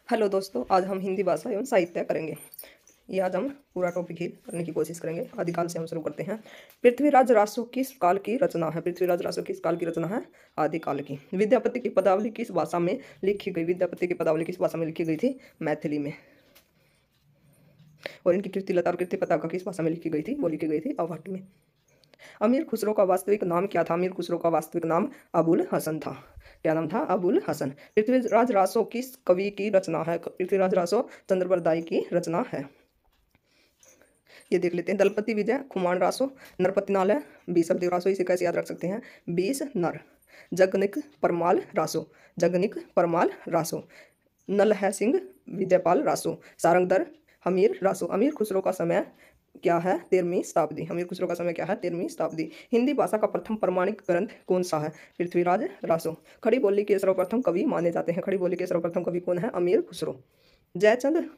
Hello दोस्तों, आज हम हिंदी भाषा एवं साहित्य करेंगे। ये आज हम पूरा टॉपिक ही करने की कोशिश करेंगे। आदिकाल से हम शुरू करते हैं। पृथ्वीराज रासो किस काल की रचना है? पृथ्वीराज रासो किस काल की रचना है? आदिकाल की। विद्यापति की पदावली किस भाषा में लिखी गई? विद्यापति की पदावली किस भाषा में लिखी गई थी? मैथिली में। और इनकी कीर्तिलता और कीर्ति पताका किस भाषा में लिखी गई थी? वो लिखी गई थी अवहट्ट में। अमीर खुसरो का वास्तविक नाम क्या था? अमीर खुसरो का वास्तविक नाम अबुल हसन था। क्या नाम था? अबुल हसन। पृथ्वीराज रासो किस कवि की रचना है? पृथ्वीराज रासो चंद्रबरदाई की रचना है। ये देख लेते हैं। दलपति विजय, खुमान रासो, नरपति नालय, बीसलदेव रासो। इसे कैसे याद रख सकते हैं? 20 नर। जगनिक परमाल रासो, जगनिक परमाल रासो। नलह सिंह विजयपाल रासो। सारंगधर हमीर रासो। अमीर खुसरो का समय क्या है? 13वीं शताब्दी। अमीर खुसरो का समय क्या है? 13वीं शताब्दी। हिंदी भाषा का प्रथम प्रमाणिक ग्रंथ कौन सा है? पृथ्वीराज रासो। खड़ी बोली के सर्वप्रथम कवि माने जाते हैं। खड़ी बोली के सर्वप्रथम कवि कौन है? अमीर खुसरो। जयचंद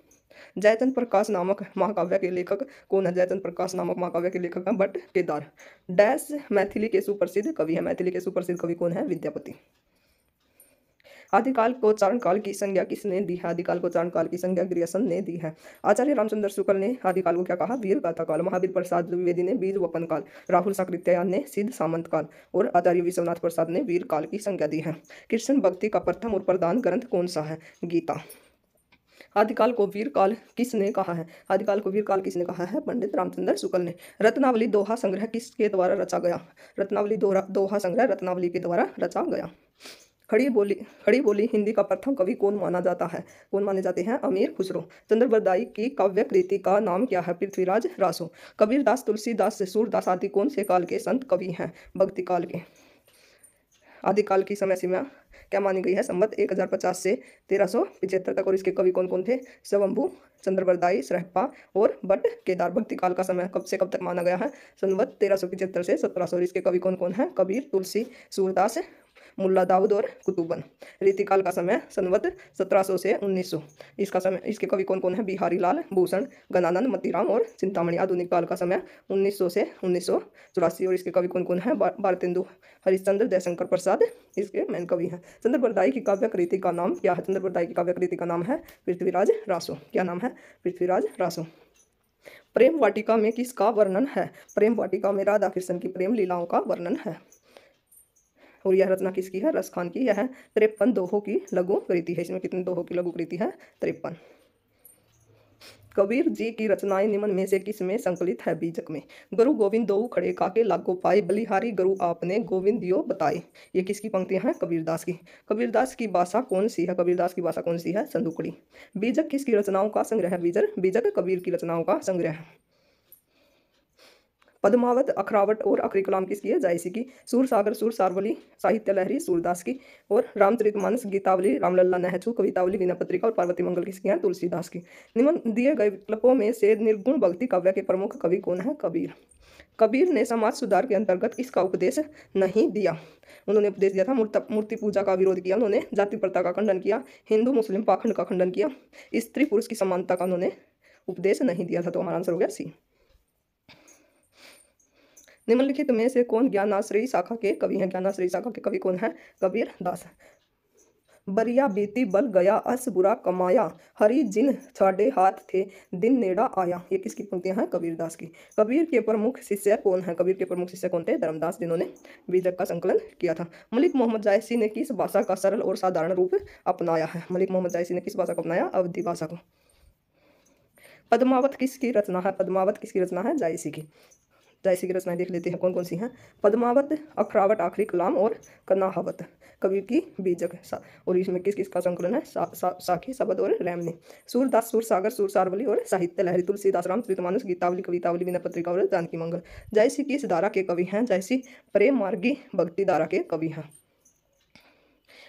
जयचंद प्रकाश नामक महाकाव्य के लेखक कौन है? जयचंद प्रकाश नामक महाकाव्य के लेखक हैं भट्ट केदार। डैश मैथिली के सुप्रसिद्ध कवि है। मैथिली के सुप्रसिद्ध कवि कौन है? विद्यापति। आदिकाल को चारण काल की संज्ञा किसने दी है? आदिकाल को चारण काल की संज्ञा ग्रियर्सन ने दी है। आचार्य रामचंद्र शुक्ल ने आदिकाल को क्या कहा? वीर गाथा काल। महावीर प्रसाद द्विवेदी ने बीज वपन काल। राहुल साकृत्यायन ने सिद्ध सामंत काल। और आचार्य विश्वनाथ प्रसाद ने वीर काल की संज्ञा दी है। कृष्ण भक्ति का प्रथम और प्रधान ग्रंथ कौन सा है? गीता। आदिकाल को वीर काल किसने कहा है? आदिकाल को वीर काल किसने कहा है? पंडित रामचंद्र शुक्ल ने। रत्नावली दोहा संग्रह किसके द्वारा रचा गया? रत्नावली दोहा संग्रह रत्नावली के द्वारा रचा गया। खड़ी बोली हिंदी का प्रथम कवि कौन माना जाता है? कौन माने जाते हैं? अमीर खुसरो। चंद्रबरदाई की काव्य कृति का नाम क्या है? पृथ्वीराज रासो। कबीरदास, तुलसीदास, सूरदास आदि कौन से काल के संत कवि हैं? भक्ति काल के। आदिकाल की समय सीमा क्या मानी गई है? संवत 1050 से 1375 तक। और इसके कवि कौन कौन थे? स्वयंभू, चंद्रबरदाई, सरहप्पा और भट्ट केदार। भक्ति काल का समय कब से कब तक माना गया है? संवत 1375 से 1700। और इसके कवि कौन कौन है? कबीर, तुलसी, सूरदास, मुल्ला दाऊद और कुतुबन। रीतिकाल का समय संवत 1700 से 1900। इसके कवि कौन कौन है? बिहारी लाल, भूषण, गणानंद, मतीराम और चिंतामणि। आधुनिक काल का समय 1900 से 1984। और इसके कवि कौन कौन है? भारतेंदु हरिश्चंद्र, जयशंकर प्रसाद इसके मेन कवि हैं। चंद्रबरदाई की काव्य कृति का नाम क्या है? चंद्रबरदाई की काव्य कृति का नाम है पृथ्वीराज रासो। क्या नाम है? पृथ्वीराज रासो। प्रेम वाटिका में किसका वर्णन है? प्रेम वाटिका में राधा कृष्ण की प्रेम लीलाओं का वर्णन है। और यह रचना किसकी है? रस खान की। यह 53 दोहों की लघु कृति है। इसमें कितने दोहों की लघु कृति है? 53। कबीर जी की रचनाएं निम्न में से किस में संकलित है? बीजक में। गुरु गोविंद दो खड़े काके लागो पाए, बलिहारी गुरु आपने गोविंद दियो बताए। ये किसकी पंक्तियां हैं? कबीरदास की। कबीरदास की भाषा कौन सी है? कबीरदास की भाषा कौन सी है? संदुकड़ी। बीजक किसकी रचनाओं का संग्रह है? बीजक कबीर की रचनाओं का संग्रह है। पद्मावत, अखरावट और अखरी कलाम किसकी है? जायसी की। सूरसागर, सुरसारवली, साहित्य लहरी सूरदास की। और रामचरितमानस, गीतावली रामलल्ला नेहचू, कवितावली वीणा पत्रिका और पार्वती मंगल किसकी है? तुलसीदास की। निम्न दिए गए विकल्पों में से निर्गुण भक्ति काव्य के प्रमुख कवि कौन है? कबीर। कबीर ने समाज सुधार के अंतर्गत किसका उपदेश नहीं दिया? उन्होंने उपदेश दिया था मूर्ति पूजा का विरोध किया, उन्होंने जाति प्रथा का खंडन किया, हिंदू मुस्लिम पाखंड का खंडन किया, स्त्री पुरुष की समानता का उन्होंने उपदेश नहीं दिया था। तो हमारा आंसर हो गया सी। निम्नलिखित में से कौन ज्ञानाश्रयी शाखा के कवि हैं? ज्ञानाश्रयी शाखा के कवि कौन है? कबीर दास। बरिया बीती बल गया, अस बुरा कमाया, हरि जिन छाड़े हाथ थे, दिन नेड़ा आया। ये किसकी पंक्तियां हैं? कबीरदास की। कबीर के प्रमुख शिष्य कौन है? कबीर के प्रमुख शिष्य कौन थे? धर्मदास, जिन्होंने बीजक का संकलन किया था। मलिक मोहम्मद जायसी ने किस भाषा का सरल और साधारण रूप अपनाया है? मलिक मोहम्मद जायसी ने किस भाषा को अपनाया? अवधी भाषा को। पद्मावत किसकी रचना है? पद्मावत किसकी रचना है? जायसी की। जायसी की रचनाएं देख लेते हैं कौन कौन सी हैं। पद्मावत, अखरावट, आखरी कलाम और कनाहवत। कबीर की बीजक। और इसमें किस किस का संकलन है? साखी, शबद और रैमनी। सूरदास, सूरसागर, सुरसारवली और साहित्य लहरी। तुलसीदास, रामचरितमानस, गीतावली, कवितावली, वीणा पत्रिका और जानकी मंगल। जायसी किस धारा के कवि हैं? जायसी प्रेम मार्गी भक्ति धारा के कवि हैं।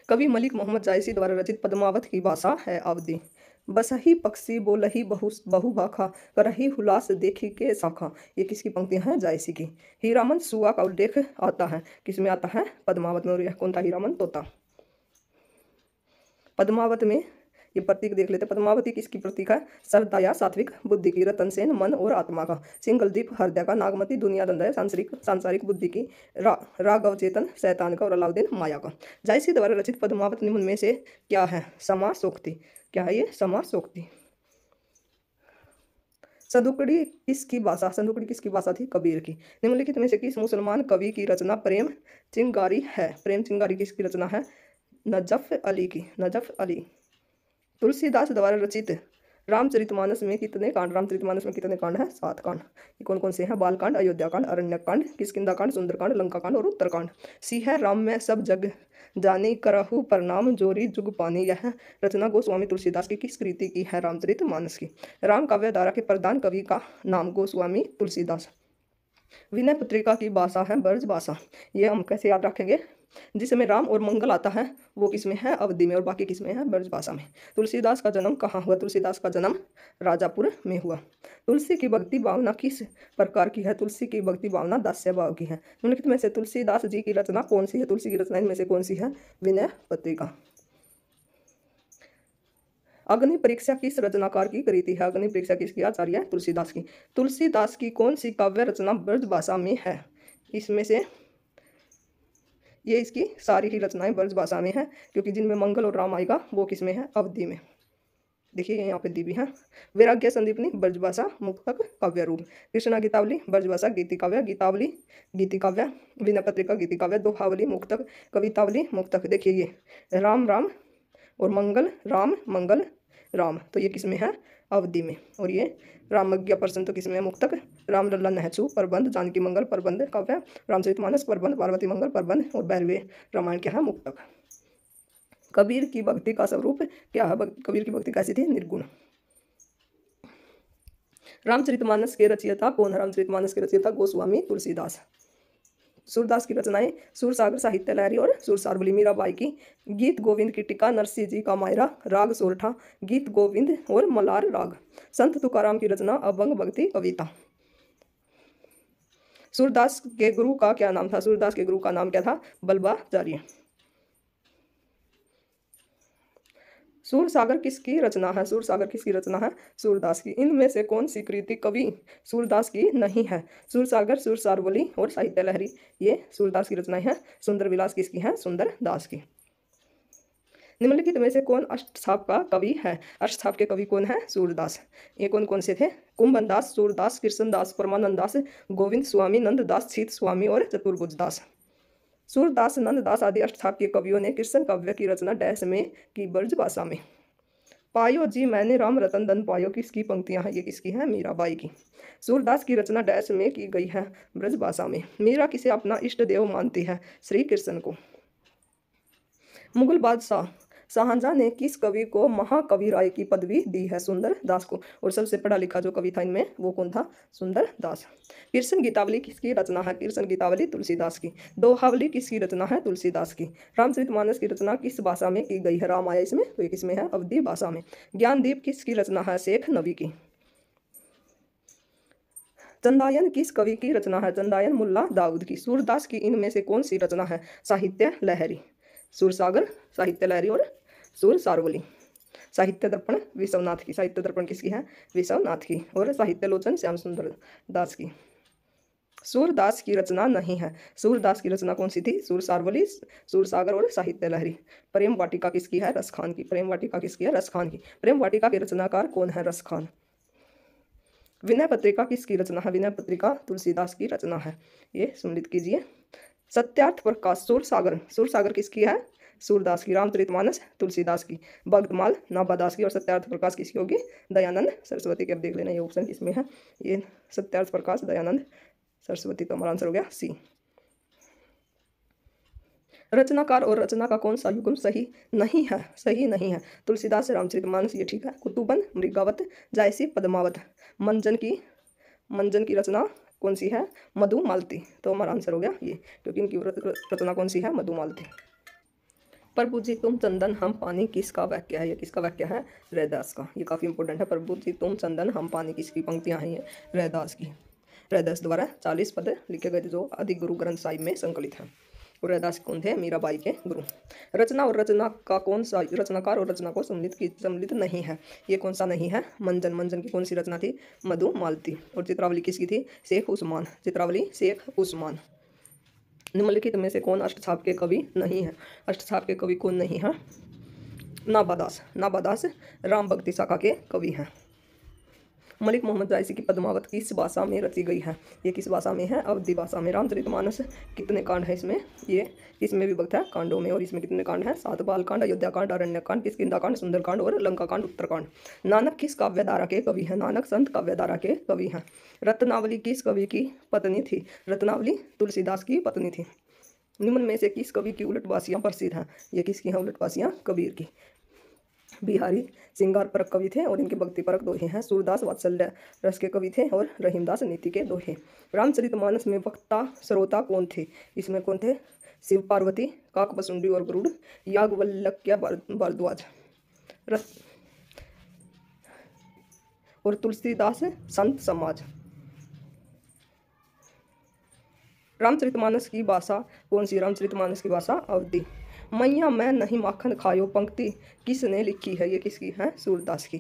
कवि मलिक मोहम्मद जायसी द्वारा रचित पद्मावत की भाषा है अवधी। बसही पक्षी बोलही बहु भाखा, करही हुलास देखी के शाखा। ये किसकी पंक्तियां हैं? जायसी की। हीरामन सुआ का उल्लेख आता है, किसमें आता है? पद्मावत में। और यह कौन था? हीरामन तोता। पद्मावत में ये प्रतीक देख लेते। पद्मावती किसकी प्रतीक है? श्रद्धा या सात्विक बुद्धि की। रतन सेन मन और आत्मा का। सिंगलदीप हृदय का। नागमती दुनियादंड सांसारिक बुद्धि की। राघव चेतन शैतान का। और अलाउद्दीन माया का। जायसी द्वारा रचित पद्मावत निम्न में से क्या है? समासोक्ति। क्या है ये? समासोक्ति। संदुकड़ी किसकी भाषा? संदुकड़ी किसकी भाषा थी? कबीर की। निम्नलिखित में से किस मुसलमान कवि की रचना प्रेम चिंगारी है? प्रेम चिंगारी किसकी रचना है? नजफ अली की। नजफ अली। तुलसीदास द्वारा रचित रामचरितमानस में कितने कांड? रामचरितमानस में कितने कांड हैं? 7 कांड। ये कौन कौन से हैं? बालकांड, अयोध्याकांड, अरण्यकांड, किष्किंधाकांड, सुंदरकांड, लंकाकांड और उत्तरकांड। सी है राम में सब जग जानी करहु प्रणाम जोरी जुग पानी। यह रचना गोस्वामी तुलसीदास की किस कृति की है? रामचरितमानस की। राम काव्य धारा के प्रधान कवि का नाम? गोस्वामी तुलसीदास। विनय पत्रिका की भाषा है ब्रज भाषा। ये हम कैसे याद रखेंगे? जिसमें राम और मंगल आता है वो किसमें है? अवधि में। और बाकी किसमें है? ब्रज भाषा में। तुलसीदास का जन्म कहाँ हुआ? तुलसीदास का जन्म राजापुर में हुआ। तुलसी की भक्ति भावना किस प्रकार की है? तुलसी की भक्ति भावना दास्य भाव की है। निम्नलिखित में से तुलसीदास जी की रचना कौन सी है? तुलसी की रचना इनमें से कौन सी है? विनय पत्रिका। अग्नि परीक्षा किस रचनाकार की कृति है? अग्नि परीक्षा किसकी? आचार्य तुलसीदास की। तुलसीदास की कौन सी काव्य रचना ब्रज भाषा में है? इसमें से ये इसकी सारी ही रचनाएं ब्रज भाषा में है, क्योंकि जिनमें मंगल और राम आएगा वो किसमें है? अवधि में। देखिए यहाँ पे दी भी है। वैराग्य संदीपनी ब्रज भाषा मुक्तक काव्य रूप। कृष्णा गीतावली ब्रज भाषा गीति काव्य। गीतावली गीति काव्य। विनय पत्रिका गीति काव्य। दोहावली मुक्तक। कवितावली मुक्तक। देखिए ये राम राम और मंगल राम मंगल राम, तो ये किसमें है? अवधि में। और ये रामज्ञा प्रसन्न तो किसमें है? मुक्तक। राम लल्ला नहचू प्रबंध। जानकी मंगल प्रबंध काव्य। रामचरितमानस प्रबंध। पार्वती मंगल प्रबंध। और भैरवे रामायण क्या है? मुक्तक। कबीर की भक्ति का स्वरूप क्या है? कबीर की भक्ति कैसी थी? निर्गुण। रामचरितमानस के रचयिता कौन है? रामचरितमानस के रचयिता गोस्वामी तुलसीदास। सूरदास की रचनाएं सूरसागर साहित्य लहरी और सूरसारवली। मीराबाई की गीत गोविंद की टीका। नरसिंह जी का मायरा। राग सोरठा। गीत गोविंद और मलार राग। संत तुकाराम की रचना अभंग भक्ति कविता। सूरदास के गुरु का क्या नाम था? सूरदास के गुरु का नाम क्या था? बल्बाचार्य। सूरसागर किसकी रचना है? सूरसागर किसकी रचना है? सूरदास की। इनमें से कौन सी कृति कवि सूरदास की नहीं है? सूरसागर, सूरसारवली और साहित्य लहरी ये सूरदास की रचनाएं हैं। सुंदर विलास किसकी है? सुंदर दास की। निम्नलिखित में से कौन अष्टछाप का कवि है? अष्टछाप के कवि कौन है? सूरदास। ये कौन कौन से थे? कुंभन दास, सूरदास, कृष्ण दास, परमानंद दास, गोविंद स्वामी, नंद दास, शीत स्वामी और चतुर्भुज दास। सूरदास, नंददास आदि अष्टछाप के कवियों ने कृष्ण काव्य की रचना डैश में की? ब्रज भाषा में। पायो जी मैंने राम रतन धन पायो किसकी पंक्तियां हैं? ये किसकी है? मीराबाई की। सूरदास की रचना डैश में की गई है? ब्रज भाषा में। मीरा किसे अपना इष्ट देव मानती है? श्री कृष्ण को। मुगल बादशाह शाहजहां ने किस कवि को महाकवि राय की पदवी दी है? सुंदर दास को। और सबसे पढ़ा लिखा जो कवि था इनमें वो कौन था? सुंदर दास। कृष्ण गीतावली किसकी रचना है? कृष्ण गीतावली तुलसीदास की। दोहावली किसकी रचना है? तुलसीदास की। रामचरितमानस की रचना किस भाषा में की गई है? राम आया इसमें, तो ये किसमें है? अवधी भाषा में। ज्ञानदीप किसकी रचना है? शेख नबी की। चंदायन किस कवि की रचना है? चंदायन मुल्ला दाऊद की। सूरदास की इनमें से कौन सी रचना है? साहित्य लहरी। सूरसागर, साहित्य लहरी और सूरसारवली। साहित्य दर्पण विश्वनाथ की। साहित्य दर्पण किसकी है? विश्वनाथ की। और साहित्य लोचन श्याम सुंदर दास की। सूरदास की रचना नहीं है। सूरदास की रचना कौन सी थी? सूरसारवली, सूरसागर और साहित्य लहरी। प्रेम वाटिका किसकी है? रसखान की। प्रेम वाटिका किसकी है? रसखान की। प्रेम वाटिका के रचनाकार कौन है? रसखान। विनय पत्रिका किसकी रचना है? विनय पत्रिका तुलसीदास की रचना है। ये सुनिश्चित कीजिए। सत्यार्थ प्रकाश सूरसागर। सूरसागर किसकी है? सूरदास की। रामचरितमानस तुलसीदास की। भक्तमाल नाभादास की। और सत्यार्थ प्रकाश किसकी होगी? दयानंद सरस्वती की। अब देख लेना ये ऑप्शन किसमें है? ये सत्यार्थ प्रकाश दयानंद सरस्वती, तो हमारा आंसर हो गया सी। रचनाकार और रचना का कौन सा युग्म सही नहीं है? सही नहीं है। तुलसीदास से रामचरितमानस ये ठीक है। कुतुबन, मृगावत, जायसी, पद्मावत। मंजन की रचना कौन सी है? मधुमालती, तो हमारा आंसर हो गया ये, क्योंकि इनकी रचना कौन सी है? मधुमालती। प्रभु जी तुम चंदन हम पानी किसका वाक्य है? ये किसका वाक्य है? रैदास का। ये काफ़ी इंपॉर्टेंट है। प्रभु जी तुम चंदन हम पानी किसकी पंक्तियां हैं? ये रैदास की। रैदास द्वारा 40 पद लिखे गए थे जो आदि गुरु ग्रंथ साहिब में संकलित हैं। और रैदास कौन थे? मीराबाई के गुरु। रचना और रचना का कौन सा, रचनाकार और रचना को सम्मिलित नहीं है, ये कौन सा नहीं है? मंजन। मंजन की कौन सी रचना थी? मधुमालती। और चित्रावली किसकी थी? शेख उस्मान। चित्रावली शेख उस्मान। निम्नलिखित में से कौन अष्टछाप के कवि नहीं है? अष्टछाप के कवि कौन नहीं है? नाबादास। नाबादास राम भक्ति शाखा के कवि हैं। मलिक मोहम्मद जायसी की पद्मावत किस भाषा में रची गई है? ये किस भाषा में है? अवधी भाषा में। रामचरितमानस कितने कांड है इसमें? ये इसमें विभक्त है कांडों में। और इसमें कितने कांड हैं? 7 बाल कांड, अयोध्या कांड, अरण्य कांड, किष्किंधा कांड, सुंदर कांड और लंका कांड, उत्तरकांड। नानक किस काव्य धारा के कवि हैं? नानक संत काव्य धारा के कवि हैं। रत्नावली किस कवि की पत्नी थी? रत्नावली तुलसीदास की पत्नी थी। निम्न में से किस कवि की उलटवासियां प्रसिद्ध हैं? ये किसकी हैं उलटवासियां? कबीर की। बिहारी श्रृंगार परक कवि थे और इनके भक्ति परक दोहे हैं। सूरदास वात्सल्य रस के कवि थे और रहीमदास नीति के दोहे। रामचरितमानस में वक्ता श्रोता कौन थे? इसमें कौन थे? शिव पार्वती, काकभुसुंडी और गरुड़, याज्ञवल्क्य भारद्वाज और तुलसीदास संत समाज। रामचरितमानस की भाषा कौन सी? रामचरितमानस की भाषा अवधी। मैया मैं नहीं माखन खायो पंक्ति किसने लिखी है? ये किसकी है? सूरदास की।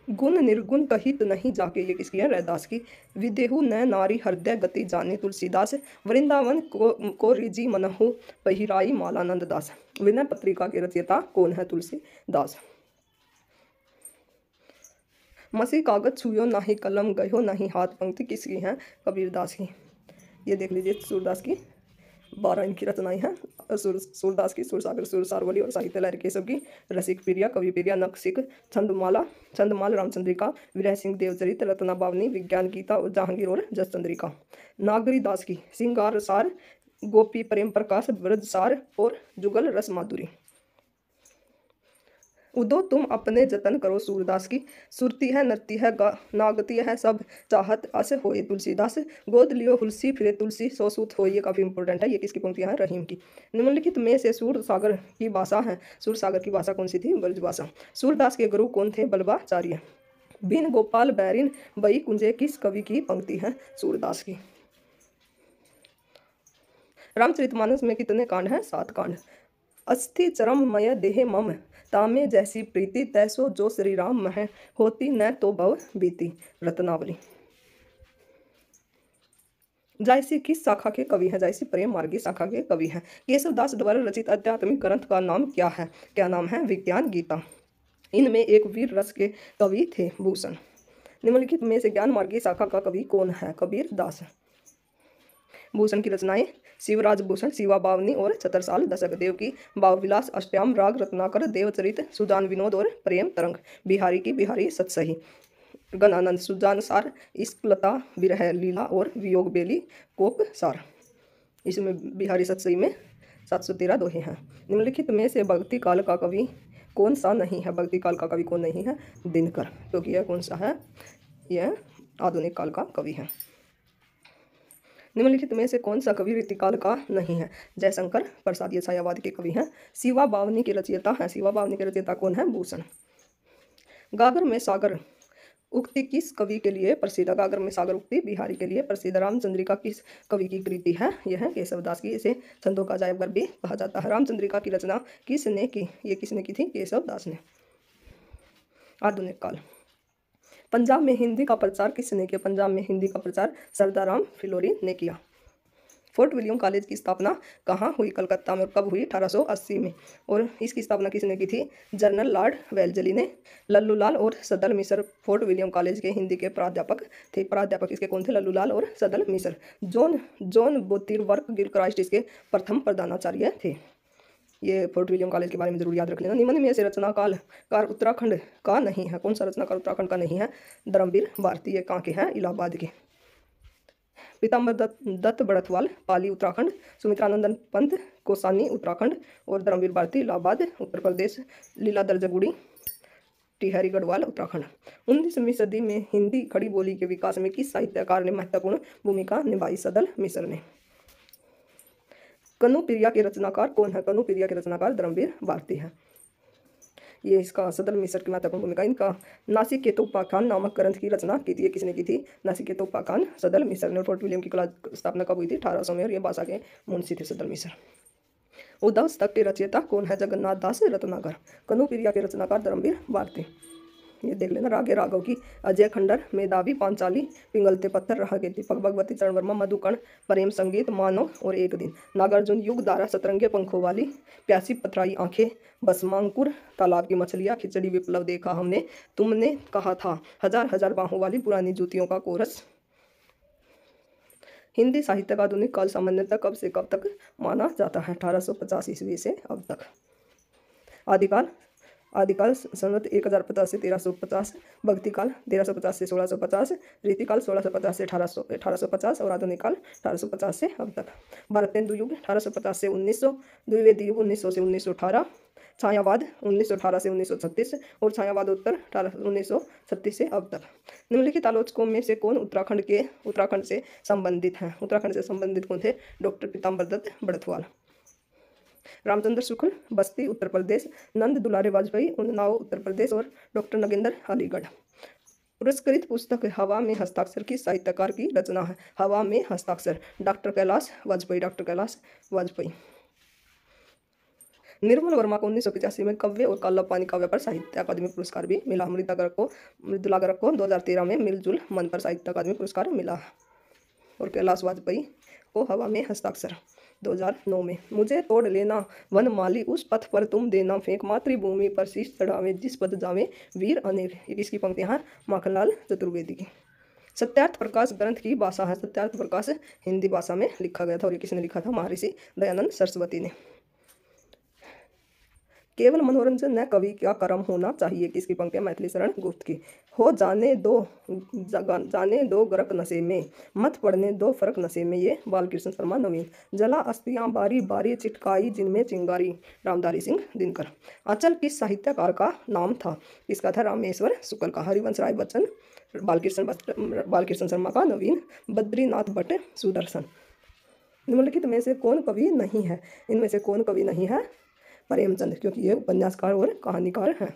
गुण निर्गुण कहित नहीं जाके, ये किसकी है? रैदास की। विदेहु न नारी हृदय गति जाने, तुलसीदास। वृंदावन को रिजी मनहु पहिराई मालानंद दास। विनय पत्रिका के रचयिता कौन है? तुलसीदास। मसी कागज छुयो नाही कलम गयो नहीं हाथ, पंक्ति किसकी है? कबीरदास की। ये देख लीजिए सूरदास की 12 इनकी रचनाएं हैं। सूरदास की सुरसागर, सुरसारवली और साहित्य लहर केशव की रसिक प्रिया, कवि प्रिया, नखशिख, छंदमाला, छंदमाल, रामचंद्रिका, विरह सिंह देवचरित, रत्ना बावनी, विज्ञान गीता और जहांगीर और जसचंद्रिका। नागरी दास की श्रृंगार सार, गोपी प्रेम प्रकाश, ब्रजसार और जुगल रस माधुरी। उदो तुम अपने जतन करो, सूरदास की। सुरती है नृत्य है नागती है सब चाहत अस होए, तुलसीदास। गोद लियो हुलसी फिरे तुलसी सो सूत हो, ये काफ़ी इंपॉर्टेंट है। ये किसकी पंक्तियां हैं? रहीम की। निम्नलिखित में से सूरसागर की भाषा है। सूरसागर की भाषा कौन सी थी? ब्रज भाषा। सूरदास के गुरु कौन थे? बल्लभाचार्य। बिन गोपाल बैरिन बई कुंजे किस कवि की पंक्ति है? सूरदास की। रामचरितमानस में कितने कांड हैं? 7 कांड। अस्थि चरममय देह मम तामे जैसी प्रीति, तैसो जो श्री राम मह होती न तो भव बीती। रत्नावली। जायसी किस शाखा के कवि हैं? जायसी प्रेम मार्गी शाखा के कवि हैं। केशवदास द्वारा रचित आध्यात्मिक ग्रंथ का नाम क्या है? क्या नाम है? विज्ञान गीता। इनमें एक वीर रस के कवि थे भूषण। निम्नलिखित में से ज्ञान मार्गी शाखा का कवि कौन है? कबीरदास। भूषण की रचनाएं शिवराज भूषण, शिवा बावनी और छतरसाल दशक। देव की भावविलास, अष्टयाम राग, रत्नाकर, देवचरित, सुजान विनोद और प्रेम तरंग। बिहारी की बिहारी सतसही, गणानंद, सुजान सार, इश्कलता, विरह लीला और वियोग बेली कोप सार। इसमें बिहारी सतसही में 713 दोहे हैं। निम्नलिखित में से भक्ति काल का कवि कौन सा नहीं है? भक्ति काल का कवि कौन नहीं है? दिनकर, क्योंकि यह कौन सा है? यह आधुनिक काल का कवि है। निम्नलिखित में से कौन सा कवि रीतिकाल का नहीं है? जयशंकर प्रसाद, ये छायावाद के कवि हैं। शिवा बावनी के रचयिता हैं। शिवा बावनी के रचयिता कौन है? भूषण। गागर में सागर उक्ति किस कवि के लिए प्रसिद्ध है? गागर में सागर उक्ति बिहारी के लिए प्रसिद्ध। रामचंद्रिका किस कवि की कृति है? यह है केशवदास की। इसे छंदों का अजायबघर भी कहा जाता है। रामचंद्रिका की रचना किसने की? ये किसने की थी? केशवदास ने। आधुनिक काल। पंजाब में हिंदी का प्रचार किसने किया? पंजाब में हिंदी का प्रचार सरदार राम फिलोरी ने किया। फोर्ट विलियम कॉलेज की स्थापना कहाँ हुई? कलकत्ता में। और कब हुई? 1880 में। और इसकी स्थापना किसने की थी? जनरल लॉर्ड वेल्जली ने। लल्लूलाल और सदल मिसर फोर्ट विलियम कॉलेज के हिंदी के प्राध्यापक थे। प्राध्यापक इसके कौन थे? लल्लूलाल और सदल मिसर। जॉन बोतीरवर्क गिलक्राइस्ट इसके प्रथम प्रधानाचार्य थे। ये फोर्ट विलियम कॉलेज के बारे में जरूर याद रख लेना। निम्न में से रचनाकार उत्तराखंड का नहीं है। कौन सा रचनाकार उत्तराखंड का नहीं है? धर्मवीर भारती। ये कहाँ के हैं? इलाहाबाद के। पीताम्बर दत्त बड़थवाल पाली उत्तराखंड, सुमित्रानंदन पंत कोसानी उत्तराखंड और धर्मवीर भारती इलाहाबाद उत्तर प्रदेश। लीलाधर जगुड़ी टिहरी गढ़वाल उत्तराखंड। 19वीं सदी में हिंदी खड़ी बोली के विकास में किस साहित्यकार ने महत्वपूर्ण भूमिका निभाई? सदल मिसर ने। कनुप्रिया के रचनाकार कौन है? कनुप्रिया के रचनाकार धर्मवीर भारती है। ये इसका सदल मिसर की महत्वपूर्ण भूमिका। इनका नासिकेतोपाख्यान नामक ग्रंथ की रचना की थी। ये किसने की थी? नासिकेतोपाख्यान सदल मिसर ने। फोर्ट विलियम की स्थापना कब हुई थी? 1800 में। और ये भाषा के मुंशी थे सदल मिसर। उद्धवस्तक के रचयिता कौन है? जगन्नाथ दास रत्नाकर। कनुप्रिया के रचनाकार धर्मवीर भारती। ये देख लेना। रागे राघव की अजय खंडर, मेधावी पांचाली, पिंगलते पत्थर, रागे दीपक, भगवती चरण वर्मा, मधुकर्ण, प्रेम संगीत, मानव और एक दिन, नागार्जुन युग, दारा, सतरंगे पंखों वाली, प्यासी पथराई आंखें, भस्मांकुर, तालाब की मछलियाँ, खिचड़ी, विप्लव देखा हमने, तुमने कहा था, हजार हजार बाहों वाली, पुरानी जूतियों का कोरस। हिंदी साहित्य का आधुनिक काल सामान्यतः कब से कब तक माना जाता है? 1850 ईस्वी से अब तक। आदिकाल आदिकाल संवत 1050 से 1350, भक्तिकाल 1350 से 1650, रीतिकाल 1650 से 1850 और आधुनिक काल 1850 से अब तक। भारतेंदु युग 1850 से 1900, द्विवेदी युग 1900 से 1918, छायावाद 1918 से 1936 और छायावादोत्तर 1936 से अब तक। निम्नलिखित आलोचकों में से कौन उत्तराखंड से संबंधित हैं? उत्तराखंड से संबंधित कौन थे? डॉक्टर पीताम्बर दत्त बड़थवाल। रामचंद्र शुक्ल बस्ती उत्तर प्रदेश, नंद दुलारे वाजपेयी उन्नाव उत्तर प्रदेश और डॉक्टर नगेंद्र अलीगढ़। पुरस्कृत पुस्तक हवा में हस्ताक्षर किस साहित्यकार की रचना है? हवा में हस्ताक्षर डॉक्टर कैलाश वाजपेयी। निर्मल वर्मा को 1985 में कव्य और काला पानी काव्य पर साहित्य अकादमी पुरस्कार भी मिला। मृदुला गर्ग को 2013 में मिलजुल मन पर साहित्य अकादमी पुरस्कार मिला और कैलाश वाजपेयी को हवा में हस्ताक्षर 2009 में। मुझे तोड़ लेना वन माली, उस पथ पर तुम देना फेंक, मातृभूमि पर शीश चढ़ावे, जिस पद जावे वीर अनिल। इसकी पंक्तियां हैं माखनलाल चतुर्वेदी की। सत्यार्थ प्रकाश ग्रंथ की भाषा है? सत्यार्थ प्रकाश हिंदी भाषा में लिखा गया था और ये किसने लिखा था? महर्षि दयानंद सरस्वती ने। केवल मनोरंजन न कवि का कर्म होना चाहिए, किसकी पंक्तियां? मैथिली शरण गुप्त की। हो जाने दो गरक नशे में, मत पड़ने दो फर्क नशे में, ये बालकृष्ण शर्मा नवीन। जला अस्थियां बारी बारी चिटकाई जिनमें चिंगारी, रामधारी सिंह दिनकर। आंचल किस साहित्यकार का नाम था? इसका था रामेश्वर शुक्ल का। हरिवंश राय बच्चन बालकृष्ण शर्मा का नवीन। बद्रीनाथ भट्ट सुदर्शन। निम्नलिखित में से कौन कवि नहीं है? इनमें से कौन कवि नहीं है? प्रेमचंद, क्योंकि ये उपन्यासकार और कहानीकार हैं।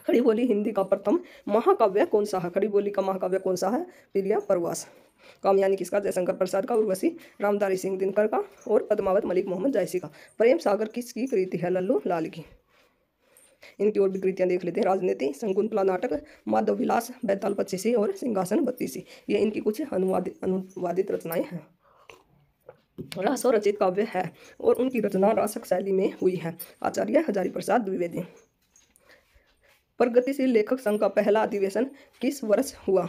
खड़ी बोली हिंदी का प्रथम महाकाव्य कौन सा है? खड़ी बोली का महाकाव्य कौन सा है? पिलिया परवास। कामयानी किसका? जयशंकर प्रसाद का। उर्वशी रामधारी सिंह दिनकर का और पद्मावत मलिक मोहम्मद जायसी का। प्रेम सागर किसकी कृति है? लल्लू लाल की। इनकी और भी कृतियां देख लेते हैं। राजनीति, शकुंतला नाटक, माधव विलास, बैताल 25 और सिंहासन 32, ये इनकी कुछ अनुवादित रचनाएं हैं। रासो रचित काव्य है और उनकी रचना रासक शैली में हुई है। आचार्य हजारी प्रसाद द्विवेदी। प्रगतिशील लेखक संघ का पहला अधिवेशन किस वर्ष हुआ?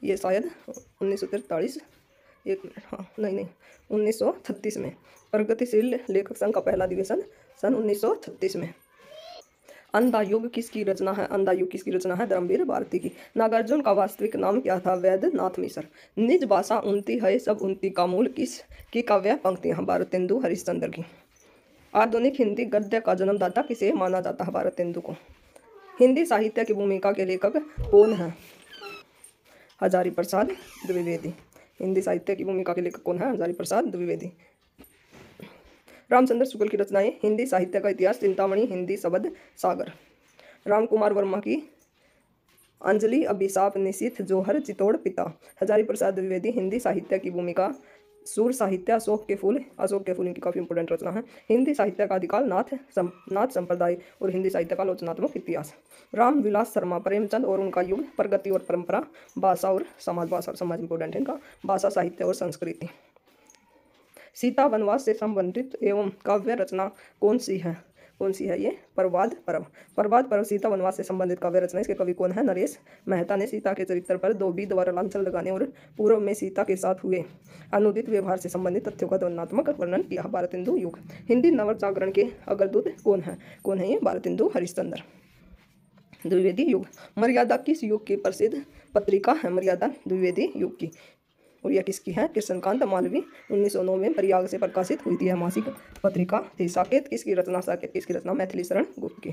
ये शायद 1943 1936 में। प्रगतिशील लेखक संघ का पहला अधिवेशन सन 1936 में। अंधा युग किसकी रचना है? अंधा युग किसकी रचना है? धर्मवीर भारती की। नागार्जुन का वास्तविक नाम क्या था? वैद्यनाथ मिश्र। निज भाषा उनती है सब उनती का मूल किस की काव्य पंक्तियां? भारतेंदु हरिश्चंद्र की। आधुनिक हिंदी गद्य का जन्मदाता किसे माना जाता है? भारतेंदु को। हिंदी साहित्य की भूमिका के लेखक कौन है? हजारी प्रसाद द्विवेदी। हिंदी साहित्य की भूमिका के लेखक कौन है? हजारी प्रसाद द्विवेदी। रामचंद्र शुक्ल की रचनाएं। हिंदी साहित्य का इतिहास, चिंतामणि, हिंदी शब्द सागर। राम कुमार वर्मा की अंजलि, अभिशाप, निशीथ, जोहर, चितौड़, पिता। हजारी प्रसाद द्विवेदी। हिंदी साहित्य की भूमिका, सूर साहित्य, अशोक के फूल इनकी काफ़ी इंपोर्टेंट रचना है। हिंदी साहित्य का आदिकाल, नाथ संप्रदाय और हिंदी साहित्य का आलोचनात्मक इतिहास। राम विलास शर्मा, प्रेमचंद और उनका युग, प्रगति और परंपरा, भाषा और समाज इंपोर्टेंट है इनका। भाषा, साहित्य और संस्कृति। सीता वनवास से संबंधित एवं काव्य रचना कौन सी है? ये प्रवाद पर्व सीता वनवास से संबंधित काव्य रचना। इसके कवि कौन है? नरेश मेहता ने सीता के चरित्र पर धोबी द्वारा लांछन लगाने और पूर्व में सीता के साथ हुए अनुदित व्यवहार से संबंधित तथ्यों का वर्णनात्मक वर्णन किया। भारतेंदु युग। हिंदी नवजागरण के अग्रदूत कौन है? ये भारतेंदु हरिश्चंद्र। द्विवेदी युग। मर्यादा किस युग की प्रसिद्ध पत्रिका है? मर्यादा द्विवेदी युग की। और यह किसकी है? कृष्णकांत मालवीय। 1909 में प्रयाग से प्रकाशित हुई थी यह मासिक पत्रिका थी। साकेत किसकी रचना? मैथिली शरण गुप्त की।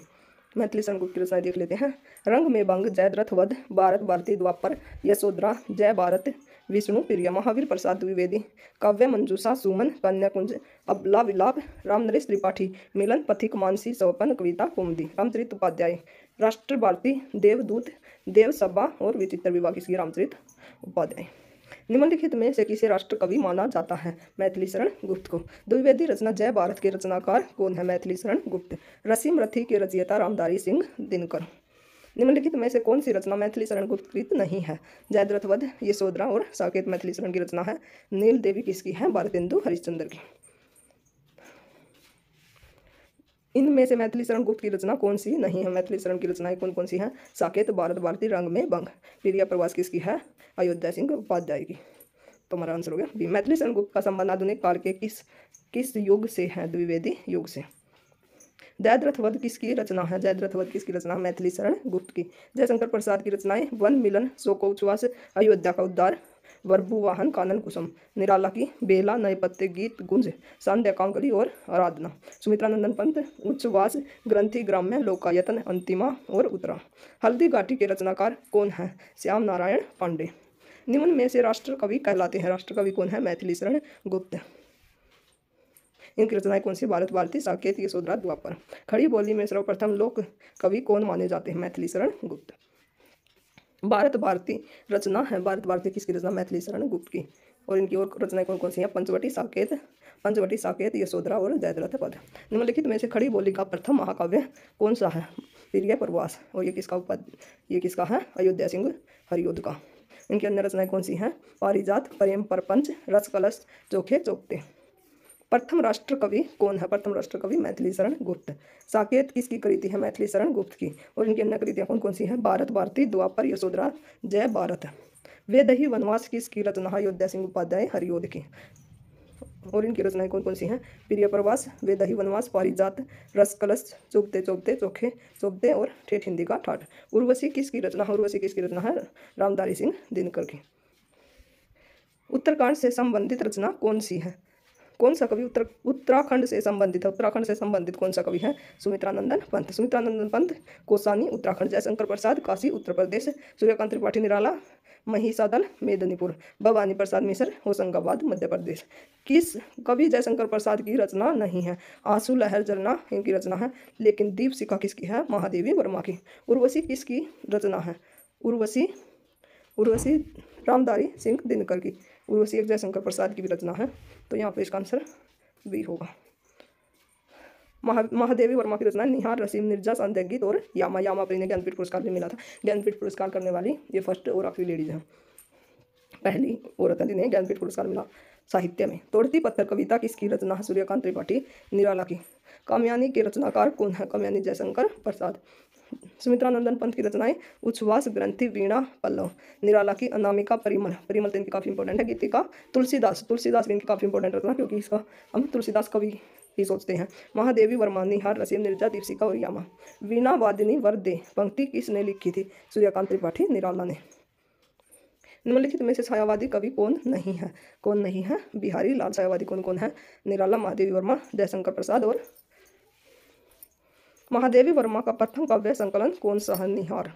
मैथिली शरण गुप्त की रचना देख लेते हैं। रंग में भंग, जयद्रथ वध, भारत भारती द्वापर, यशोधरा, जय भारत, विष्णु प्रिय। महावीर प्रसाद द्विवेदी। काव्य मंजूषा, सुमन, कन्याकुंज, अबला विलाप, रामनरेश त्रिपाठी, मिलन, पथिक, मानसी, सवपन, कविता, कुमुदी। रामचरित उपाध्याय। राष्ट्र भारती, देवदूत, देव सभा और विचित्र विवाह किसकी? रामचरित उपाध्याय। निम्नलिखित में से किसे राष्ट्र कवि माना जाता है? मैथिली शरण गुप्त को। द्विवेदी रचना जय भारत के रचनाकार कौन है? मैथिली शरण गुप्त। रसीम रथी के रचयिता रामधारी सिंह दिनकर। निम्नलिखित में से कौन सी रचना मैथिली शरण गुप्त कृत नहीं है? जयद्रथ वध, यशोधरा और साकेत मैथिली शरण की रचना है। नील देवी किसकी है? भारतेंदु हरिश्चंद्र की। इनमें से मैथिली शरण गुप्त की रचना कौन सी नहीं है? मैथिली शरण की रचनाएं कौन कौन सी हैं? साकेत, भारत भारती, रंग में भंग। प्रिया प्रवास किसकी है? अयोध्या सिंह उपाध्याय की। तो हमारा आंसर हो गया बी। मैथिली शरण गुप्त का संबंध आधुनिक काल के किस युग से है? द्विवेदी युग से। जयद्रथ वध किसकी रचना है? जयद्रथ वध किसकी रचना? मैथिली शरण गुप्त की। जयशंकर प्रसाद की रचनाएं वन मिलन, शोकोच्छ्वास, अयोध्या का उद्धार, वर्बू वाहन, कानन कुसुम। निराला की बेला, नए पत्ते, गीत गुंज, संध्या कांकली और आराधना। सुमित्रानंदन पंत उच्छ्वास, ग्रंथि, ग्राम्य, लोकायतन, अंतिमा और उत्तरा। हल्दी घाटी के रचनाकार कौन है? श्याम नारायण पांडे। निम्न में से राष्ट्र कवि कहलाते हैं। राष्ट्र कवि कौन है? मैथिली शरण गुप्त। इनकी रचनाएं कौन सी? भारत भारती, साकेत, यशोधरा, द्वापर। खड़ी बोली में सर्वप्रथम लोक कवि कौन माने जाते हैं? मैथिली शरण गुप्त। भारत भारती रचना है। भारत भारती किसकी रचना? मैथिली शरण गुप्त की। और इनकी और रचनाएं कौन कौन सी हैं? पंचवटी, साकेत, यशोधरा और जयद्रथ वध। निम्नलिखित में से खड़ी बोली का प्रथम महाकाव्य कौन सा है? प्रिय प्रवास। और ये किसका है? अयोध्या सिंह हरियोध का। इनकी अन्य रचनाएं कौन सी हैं? पारिजात, प्रेम प्रपंच, रस कलश, चोखे चौकते। प्रथम राष्ट्र कवि कौन है? प्रथम राष्ट्र कवि मैथिली शरण गुप्त। साकेत किसकी कृति है? मैथिली शरण गुप्त की। और इनकी अन्य कृतियां कौन कौन सी हैं? भारत भारती, द्वापर, यशोधरा, जय भारत। वेदही वनवास किसकी रचना है? अयोध्या सिंह उपाध्याय हरियोध की। और इनकी रचनाएं कौन कौन सी हैं? प्रिय प्रवास, वेदही वनवास, पारिजात, रस कलश, चुगते चौगते, चोखे चौगते और ठेठ हिंदी का ठाठ। उर्वशी किसकी रचना है? उर्वशी किसकी रचना है? रामधारी सिंह दिनकर की। उत्तरकांड से संबंधित रचना कौन सी है? कौन सा कवि उत्तराखंड से संबंधित है? उत्तराखंड से संबंधित कौन सा कवि है? सुमित्रानंदन पंत। सुमित्रानंदन पंत कोसानी उत्तराखंड, जयशंकर प्रसाद काशी उत्तर प्रदेश, सूर्यकांत त्रिपाठी निराला महिषादल मेदिनीपुर, भवानी प्रसाद मिश्र होशंगाबाद मध्य प्रदेश। किस कवि जयशंकर प्रसाद की रचना नहीं है? आंसू लहर झरना इनकी रचना है। लेकिन दीप शिखा किसकी है? महादेवी वर्मा की। उर्वशी किसकी रचना है? उर्वशी रामधारी सिंह दिनकर की। उर्वशी एक जयशंकर प्रसाद की भी रचना है। तो यहाँ पे इसका आंसर बी होगा। महादेवी वर्मा की रचना निहार, रसीम, निर्जा, संध्या गीत और यामा पर इन्हें ज्ञानपीठ पुरस्कार भी मिला था। ज्ञानपीठ पुरस्कार करने वाली ये फर्स्ट और आखिरी लेडीज है, पहली औरत है जिन्हें ज्ञानपीठ पुरस्कार मिला साहित्य में। तोड़ती पत्थर कविता किसकी रचना है? सूर्यकांत त्रिपाठी निराला की। कामयानी के रचनाकार कौन है? कामयानी जयशंकर प्रसाद। सुमित्रानंदन पंत की रचनाएं उच्छ्वास, ग्रंथि, वीणा, पल्लव। निराला की अनामिका, परिमल तो इनकी काफ़ी इंपॉर्टेंट है। गीतिका तुलसीदास भी इनकी काफ़ी इंपॉर्टेंट रचना, क्योंकि इसका हम तुलसीदास कवि ही सोचते हैं। महादेवी वर्मा, निहार, रसीम, निर्जा, दीपशिखा और यामा। वीणा वादिनी वरदे पंक्ति किसने लिखी थी? सूर्यकांत त्रिपाठी निराला ने। निम्नलिखित में से छायावादी कवि कौन नहीं है? बिहारी लाल। छायावादी कौन है? निराला, महादेवी वर्मा, जयशंकर प्रसाद और महादेवी वर्मा का प्रथम काव्य संकलन कौन सा है? निहार।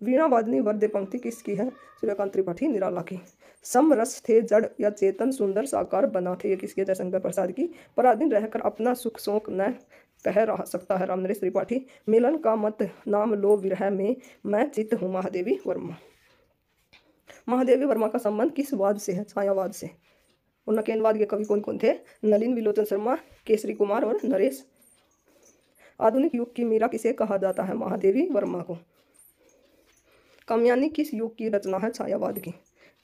वीणा वादिनी वरदे पंक्ति किसकी है? सूर्यकांत त्रिपाठी निराला की। समरस थे जड़ या चेतन, सुंदर साकार बना थे, ये किसके? जयशंकर प्रसाद की। पराधीन रहकर अपना सुख शोक न कह रहा सकता है, रामनरेश त्रिपाठी। मिलन का मत नाम लो विरह में, मैं चित्त हूँ, महादेवी वर्मा। महादेवी वर्मा का संबंध किस वाद से है? छायावाद से। और नकेनवाद के कवि कौन थे? नलिन विलोचन शर्मा, केसरी कुमार और नरेश। आधुनिक युग की मीरा किसे कहा जाता है? महादेवी वर्मा को। कामयानी किस युग की रचना है? छायावाद की।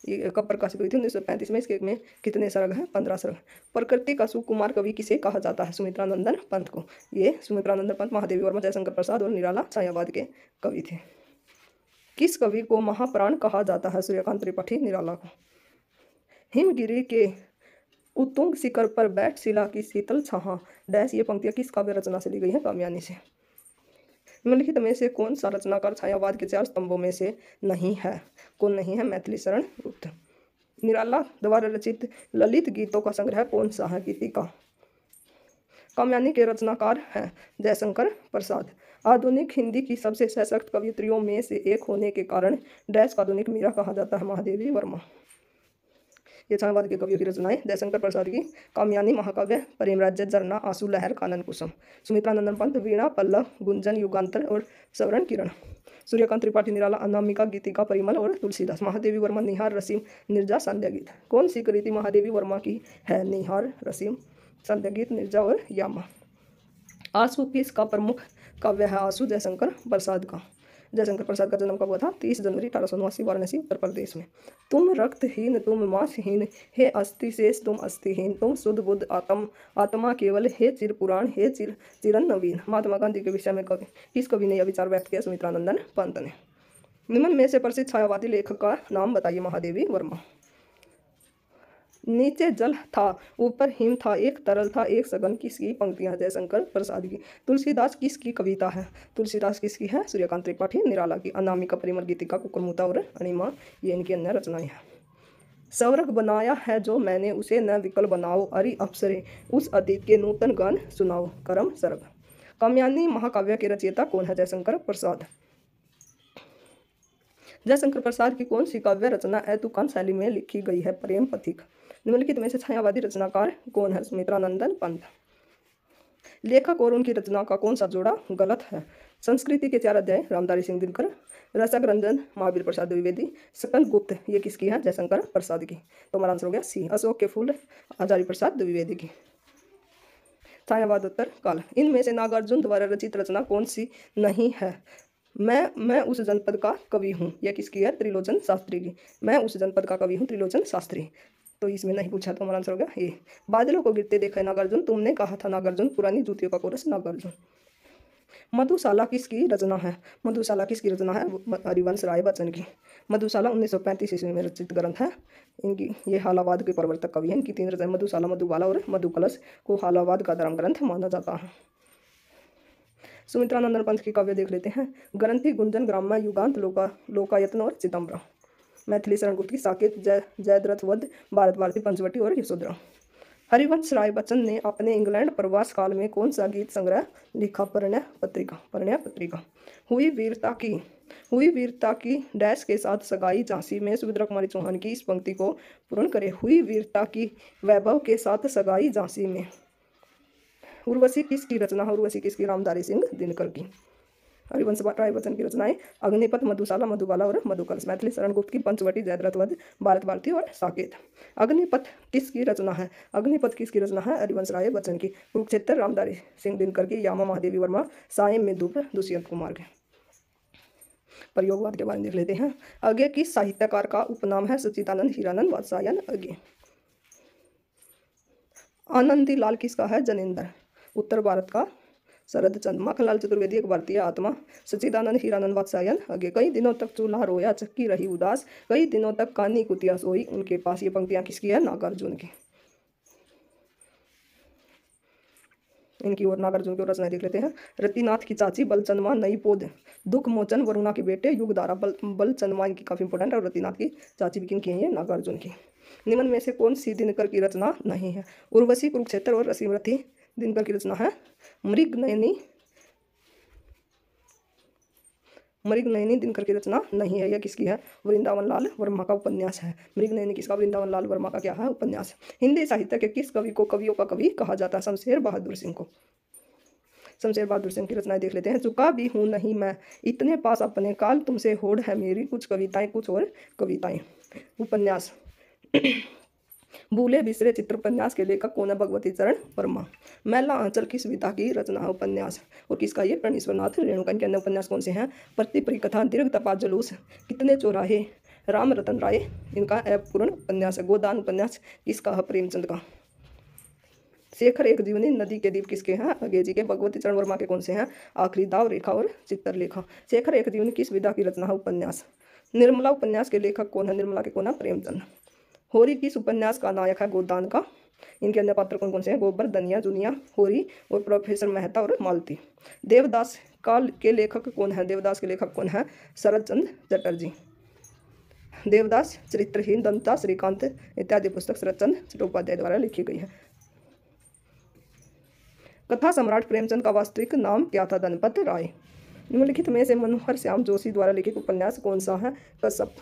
ये कब प्रकाशित हुई थी? 1935 में। इसके में कितने सर्ग हैं? 15 सर्ग। प्रकृति का सुकुमार कवि किसे कहा जाता है? सुमित्रानंदन पंत को। ये सुमित्रानंदन पंत, महादेवी वर्मा, जयशंकर प्रसाद और निराला छायावाद के कवि थे। किस कवि को महाप्राण कहा जाता है? सूर्यकांत त्रिपाठी निराला को। हिमगिरी के उत्तुंग शिखर पर बैठ शिला की शीतल छाहा डैश, ये पंक्तियां किस काव्य रचना से ली गई है? कामयानी से। निम्नलिखित में से कौन सा रचनाकार छायावाद के 4 स्तंभों में से नहीं है? कौन नहीं है? मैथिली शरण गुप्त। निराला द्वारा रचित ललित गीतों का संग्रह कौन सा है? गीतिका। कामयानी के रचनाकार हैं जयशंकर प्रसाद। आधुनिक हिंदी की सबसे सशक्त कवियत्रियों में से एक होने के कारण डैश को आधुनिक मीरा कहा जाता है, महादेवी वर्मा। ये छायावाद के कवियों की रचनाएं जयशंकर प्रसाद की। कामयानी महाकाव्य, प्रेम राज्य, झरना, आंसू लहर, कानन कुसुम। सुमित्रानंदन पंत वीणा, पल्लव, गुंजन, युगांतर और सवरण किरण। सूर्यकांत त्रिपाठी निराला, अनामिका गीतिका परिमल और तुलसीदास। महादेवी वर्मा निहार रसीम निर्जा संध्या गीत। कौन सी कृति महादेवी वर्मा की है? निहार रसीम संध्या गीत निर्जा और यामा। आंसू किसका प्रमुख काव्य है? आंसू जयशंकर प्रसाद का। जयशंकर प्रसाद का जन्म कब हुआ था? 30 जनवरी 1889 वाराणसी उत्तर प्रदेश में। तुम रक्तहीन तुम मांसहीन, हे अस्थि शेष तुम अस्थिहीन, तुम शुद्ध बुद्ध आत्मा केवल, हे चिर पुराण हे चिरन नवीन। महात्मा गांधी के विषय में किस कवि ने यह विचार व्यक्त किया? सुमित्रानंदन पंत ने। निम्न में से प्रसिद्ध छायावादी लेखक का नाम बताइए? महादेवी वर्मा। नीचे जल था ऊपर हिम था, एक तरल था एक सघन, किसकी पंक्तियां? जयशंकर प्रसाद की। तुलसीदास किसकी कविता है? तुलसीदास किसकी है? सूर्यकांत त्रिपाठी निराला की। अनामिका परिमल गीतिका कुकुरमुता और अणिमा ये इनकी अन्य रचनाएं हैं। स्वर्ग बनाया है जो मैंने उसे न विकल बनाओ, अरि अप्सरे उस अतीत के नूतन गान सुनाओ, करम सर्ग। काम्यानी महाकाव्य के रचयिता कौन है? जयशंकर प्रसाद। जयशंकर प्रसाद की कौन सी काव्य रचना तुकान शैली में लिखी गई है? प्रेम पथिक। निम्नलिखित में से छायावादी रचनाकार कौन है? सुमित्रानंदन पंत। लेखक और उनकी रचना का कौन सा जोड़ा गलत है? संस्कृति के 4 अध्याय रामधारी सिंह दिनकर, रसक रंजन महावीर प्रसाद द्विवेदी, सकंद गुप्त ये किसकी है? जयशंकर प्रसाद की। तो हमारा आंसर हो गया सी, अशोक के फूल हजारी प्रसाद द्विवेदी की। छायावाद उत्तर काल। इनमें से नागार्जुन द्वारा रचित रचना कौन सी नहीं है? मैं उस जनपद का कवि हूँ, यह किसकी है? त्रिलोचन शास्त्री की। मैं उस जनपद का कवि हूँ, त्रिलोचन शास्त्री। तो इसमें नहीं पूछा, तो हमारा आंसर हो गया ए। बादलों को गिरते देखा नागार्जुन, तुमने कहा था नागार्जुन, पुरानी जूतियों का कोरस नागार्जुन। मधुशाला किसकी रचना है? मधुशाला किसकी रचना है? हरिवंश राय बच्चन की। मधुशाला 1935 ईस्वी में रचित ग्रंथ है। इनकी ये हालावाद के प्रवर्तक कवि हैं। इनकी 3 रचनाएं मधुशाला, मधुबाला और मधुकलश को हालावाद का धर्म ग्रंथ माना जाता है। सुमित्रानंदन पंत की काव्य देख लेते हैं। ग्रंथि गुंजन ग्राम्य युगांत लोकायतन और चिदम्बरम। मैथिली शरण गुप्त की साकेत जयद्रथ वध, भारत भारती पंचवटी और यशोधरा। हरिवंश राय बच्चन ने अपने इंग्लैंड प्रवास काल में कौन सा गीत संग्रह लिखा? परिणय पत्रिका। हुई वीरता की डैश के साथ सगाई झांसी में। सुभद्रा कुमारी चौहान की इस पंक्ति को पूर्ण करे। हुई वीरता की वैभव के साथ सगाई झांसी में। उर्वशी किसकी रचना है? उर्वशी किसकी? रामधारी सिंह दिनकर की। हरिवंश राय बच्चन की रचनाएं अग्निपथ, मधुशाला, मधुबाला और मधुकलश। मैथिली शरण गुप्त की पंचवटी, जयद्रथ वध, भारत भारती और साकेत। अग्निपथ किसकी रचना है? हरिवंश राय बच्चन की। कुरुक्षेत्र रामधारी सिंह दिनकर की। यामा महादेवी वर्मा, सायं में धूप दुष्यंत कुमार के। प्रयोगवाद के बारे में देख लेते हैं। अज्ञे किस साहित्यकार का उपनाम है? सच्चिदानंद हीरानंद वात्स्यायन अज्ञे। आनंदी लाल किसका है? जनेंद्र। उत्तर भारत का शरद चंद्र। माखनलाल चतुर्वेदी एक भारतीय आत्मा। सच्चिदानंद हीरानंद वात्स्यायन अज्ञे। कई दिनों तक चूल्हा रोया, चक्की रही उदास, कई दिनों तक कानी कुतिया सोई उनके पास। ये पंक्तियां किसकी है? नागार्जुन की। इनकी और नागार्जुन की रचनाएं देख लेते हैं। रतिनाथ की चाची बलचंदमा नई पोद, दुख मोचन वरुणा के बेटे युगधारा। बलचंदमा इनकी काफी इंपॉर्टेंट है और रतिनाथ की चाची भी किनकी है? ये नागार्जुन की। निम्न में से कौन सी दिनकर की रचना नहीं है? उर्वशी, कुरुक्षेत्र और रसीमरथी दिनकर की रचना है। मृगनयनी दिनकर की रचना नहीं है। यह किसकी है? वृंदावन लाल वर्मा का उपन्यास है। मृगनयनी किसका? वृंदावन लाल वर्मा का क्या है? उपन्यास। हिंदी साहित्य के किस कवि को कवियों का कवि कहा जाता है? शमशेर बहादुर सिंह को। शमशेर बहादुर सिंह की रचनाएं देख लेते हैं। चुका भी हूँ नहीं मैं इतने पास अपने काल, तुमसे होड़ है मेरी कुछ कविताएं, कुछ और कविताएं। उपन्यास भूले बिसरे चित्र उपन्यास के लेखक कौन है? भगवती चरण वर्मा। मैला आंचल किस विधा की रचना है? उपन्यास। और किसका? ये प्रणेश्वरनाथ रेणुका। इनके अन्य उपन्यास कौन से हैं? प्रतिप्रिय कथा, दीर्घ तपा जुलूस, कितने चौराहे, राम रतन राय इनका अपूर्ण उपन्यास है। गोदान उपन्यास किसका है? प्रेमचंद का। शेखर एक जीवनी, नदी के दीप किसके हैं? अगेजी के। भगवती चरण वर्मा के कौन से हैं? आखिरी दाव रेखा और चित्रलेखा। शेखर एक जीवनी किस विधा की रचना है? उपन्यास। निर्मला उपन्यास के लेखक कौन है? निर्मला के कौन है? प्रेमचंद। होरी किस उपन्यास का नायक है? गोदान का। इनके अन्य पात्र कौन कौन से हैं? गोबर, दनिया, जुनिया, होरी और प्रोफेसर मेहता और मालती। देवदास काल के लेखक कौन है? देवदास के लेखक कौन है? शरद चंद्र चटर्जी। देवदास, चरित्रहीन, दंता, श्रीकांत इत्यादि पुस्तक शरद चंद्र चट्टोपाध्याय द्वारा लिखी गई है। कथा सम्राट प्रेमचंद का वास्तविक नाम क्या था? धनपत राय। निम्नलिखित में से मनोहर श्याम जोशी द्वारा लिखित उपन्यास कौन सा है? कश्यप।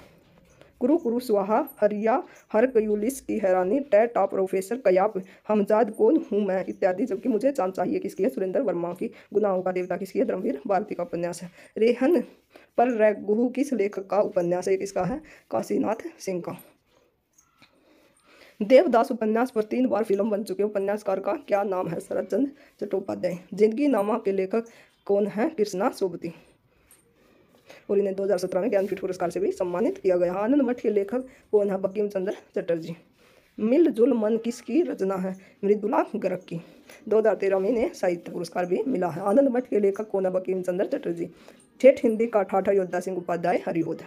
कुरु कुरु स्वाहा, हरिया, हरक्यूलिस की हैरानी, टैटा, प्रोफेसर कयाप, हमजाद कौन हूँ मैं इत्यादि। जबकि मुझे चांद चाहिए किसकी है? सुरेंद्र वर्मा की। गुनाहों का देवता किसकी है? धर्मवीर भारती का उपन्यास है। रेहन पर रघु किस लेखक का उपन्यास है? किसका है? काशीनाथ सिंह का। देवदास उपन्यास पर 3 बार फिल्म बन चुके उपन्यासकार का क्या नाम है? शरत चंद्र चट्टोपाध्याय। जिंदगी नामा के लेखक कौन है? कृष्णा सोबती। और इन्हें 2017 में ज्ञानपीठ पुरस्कार से भी सम्मानित किया गया। आनंद मठ के लेखक कौन है? बंकिम चंद्र चटर्जी। मिलजुल मन किसकी रचना है? मृदुला गर्ग की। 2013 में इन्हें साहित्य पुरस्कार भी मिला है। आनंद मठ के लेखक कौन है? बंकिम चंद्र चटर्जी। ठेठ हिंदी का ठाठा योद्धा सिंह उपाध्याय हरिओद।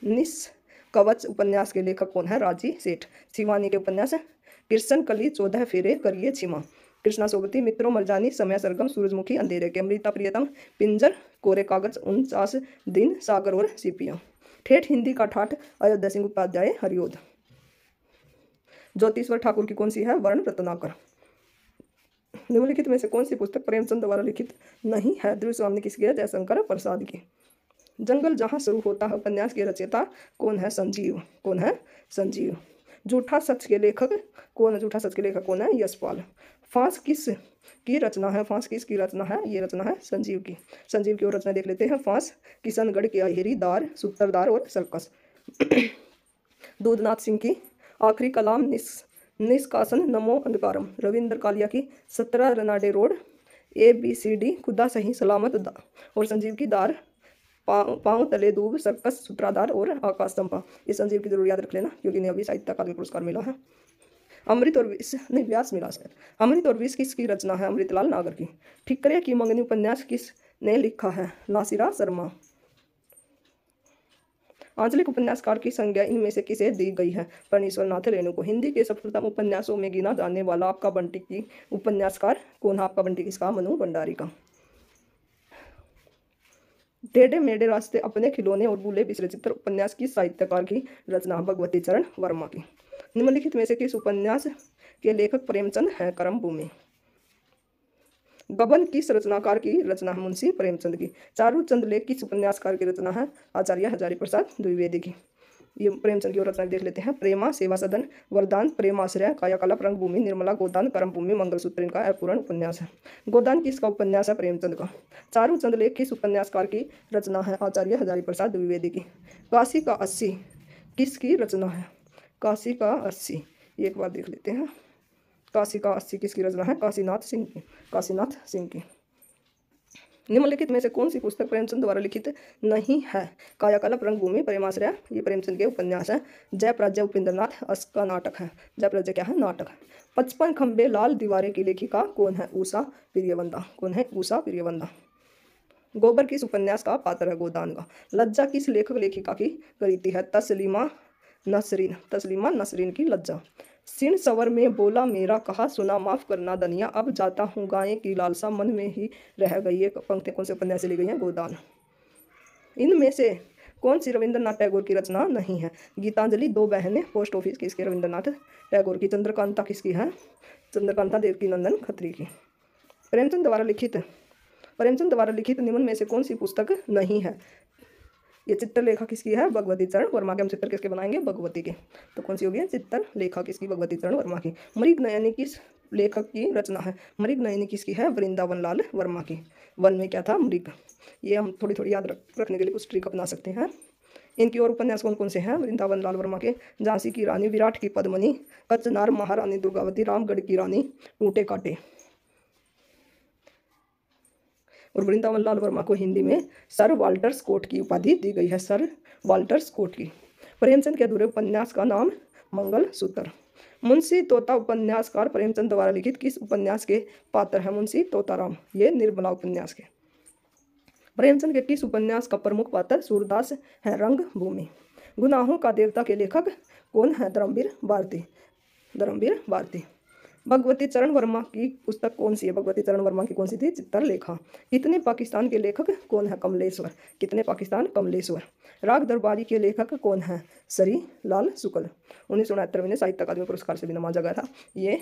निष्कवच उपन्यास के लेखक कौन है? राजी सेठ। शिवानी के उपन्यास है कृष्ण कली 14 फेरे करिए क्षमा। कृष्णा सोबती। मित्रों मरजानी, समय सरगम, सूरजमुखी, अंधेरे के। अमृता प्रियतम, पिंजर, कोरे कागज, 49 दिन, सागर और सीपियां। ठेठ हिंदी का ठाठ अयोध्या सिंह उपाध्याय हरिओद। ज्योतिश्वर ठाकुर की कौन सी है? वर्ण रत्नाकर। निम्नलिखित में से कौन सी पुस्तक प्रेमचंद द्वारा लिखित नहीं है? द्विस्वामी किसकी है? जयशंकर प्रसाद की। जंगल जहां शुरू होता है उपन्यास के रचयिता कौन है? संजीव। कौन है? संजीव। झूठा सच के लेखक कौन है? झूठा सच के लेखक कौन है? यशपाल। फांस किस की रचना है? फांस किसकी रचना है? ये रचना है संजीव की। संजीव की और रचना देख लेते हैं। फांस किशनगढ़ की अहिरी, दार, सूत्रधार और सर्कस। दूधनाथ सिंह की आखिरी कलाम निष्कासन, नमो अंधकारम। रविंद्र कालिया की 17 रनाडे रोड, ABCD, खुदा सही सलामत। और संजीव की दार, पाँव तले दूब, सर्कस, सूत्राधार और आकाश चंपा। ये संजीव की जरूर याद रख लेना क्योंकि इन्हें अभी साहित्य अकादमी पुरस्कार मिला है। अमृत और विष, नहीं व्यास मिला शायद। अमृत और विष किसकी रचना है? अमृतलाल नागर की। ठिकरे की मंगनी उपन्यास किसने लिखा है? नासिरा शर्मा। आंचलिक उपन्यासकार की संज्ञा इनमें से किसे दी गई है? परमेश्वर नाथ रेणु को। हिंदी के सफलतम उपन्यासों में गिना जाने वाला आपका बंटी की उपन्यासकार कौन है? आपका बंटी किसका? मनु भंडारी का। टेढ़े मेढ़े रास्ते, अपने खिलौने और बूले बिसरे चित्र उपन्यास की साहित्यकार की रचना? भगवती चरण वर्मा की। निम्नलिखित में से किस उपन्यास के लेखक प्रेमचंद है? कर्म भूमि। गबन किस रचनाकार की रचना है? मुंशी प्रेमचंद की। चारू चंद लेख किस उपन्यासकार की रचना है? आचार्य हजारी प्रसाद द्विवेदी की। ये प्रेमचंद की और रचना देख लेते हैं। प्रेमा, सेवा सदन, वरदान, प्रेमाश्रय, कायाकल्प, रंगभूमि, निर्मला, गोदान, कर्मभूमि, मंगलसूत्र इनका अपूर्ण उपन्यास है। गोदान किसका उपन्यास है? प्रेमचंद का। चारू चंद लेख किस उपन्यासकार की रचना है? आचार्य हजारी प्रसाद द्विवेदी की। काशी का 80 किसकी रचना है? काशी का 80 एक बार देख लेते हैं। काशी का 80 किसकी रचना है? काशीनाथ सिंह की। काशीनाथ सिंह की। निम्नलिखित में से कौन सी पुस्तक प्रेमचंद द्वारा लिखित नहीं है? कायाकल्प, रंगभूमि, प्रेमाश्रय, ये प्रेमचंद के उपन्यास है। जयप्रज्ञा उपेंद्रनाथ का नाटक है। जयप्रज्ञा क्या है? नाटक है। 55 खंबे लाल दीवारें की लेखिका कौन है? उषा प्रियवंदा। कौन है? उषा प्रियवंदा। गोबर किस उपन्यास का पात्र है? गोदान का। लज्जा किस लेखक लेखिका की कृति है? तस्लीमा नसरीन। तस्लीमा नसरीन की लज्जा। सिण सवर में बोला मेरा, कहा सुना माफ करना दनिया, अब जाता हूँ गाय की लालसा मन में ही रह गई। ये पंक्तियाँ कौन से उपन्यास से ली गई हैं? गोदान। इनमें से कौन सी रविंद्रनाथ टैगोर की रचना नहीं है? गीतांजलि, दो बहनें, पोस्ट ऑफिस किसके? रविंद्रनाथ टैगोर की। चंद्रकांता किसकी है? चंद्रकांता देवकी नंदन खत्री की। प्रेमचंद द्वारा लिखित निम्न में से कौन सी पुस्तक नहीं है? ये चित्रलेखा किसकी है? भगवती चरण वर्मा के। हम चित्र किसके बनाएंगे? भगवती के। तो कौन सी होगी? चित्रलेखा किसकी? भगवती चरण वर्मा की। मृगनयनी किस लेखक की रचना है? मृगनयनी किसकी है? वृंदावन लाल वर्मा की। वन में क्या था? मृग। ये हम थोड़ी थोड़ी याद रखने के लिए कुछ ट्रिक अपना सकते हैं। इनकी और उपन्यास कौन कौन से हैं? वृंदावन लाल वर्मा के झांसी की रानी, विराट की पद्मनी, कचनार, महारानी दुर्गावती, रामगढ़ की रानी, टूटे काटे। और वृंदावन लाल वर्मा को हिंदी में सर वाल्टर स्कॉट की उपाधि दी गई है। सर वाल्टर स्कॉट की। प्रेमचंद के अधूरे उपन्यास का नाम? मंगलसूत्र। मुंशी तोता उपन्यासकार प्रेमचंद द्वारा लिखित किस उपन्यास के पात्र है? मुंशी तोताराम। ये निर्मला उपन्यास के। प्रेमचंद के किस उपन्यास का प्रमुख पात्र सूरदास है? रंगभूमि। गुनाहों का देवता के लेखक कौन है? धर्मवीर भारती। धर्मवीर भारती। भगवती चरण वर्मा की पुस्तक कौन सी है? भगवती चरण वर्मा की कौन सी थी? चित्रलेखा। कितने पाकिस्तान के लेखक कौन है? कमलेश्वर। कितने पाकिस्तान? कमलेश्वर। राग दरबारी के लेखक कौन है? सरी लाल शुक्ल। 1969 में साहित्य अकादमी पुरस्कार से भी नवाजा गया था। ये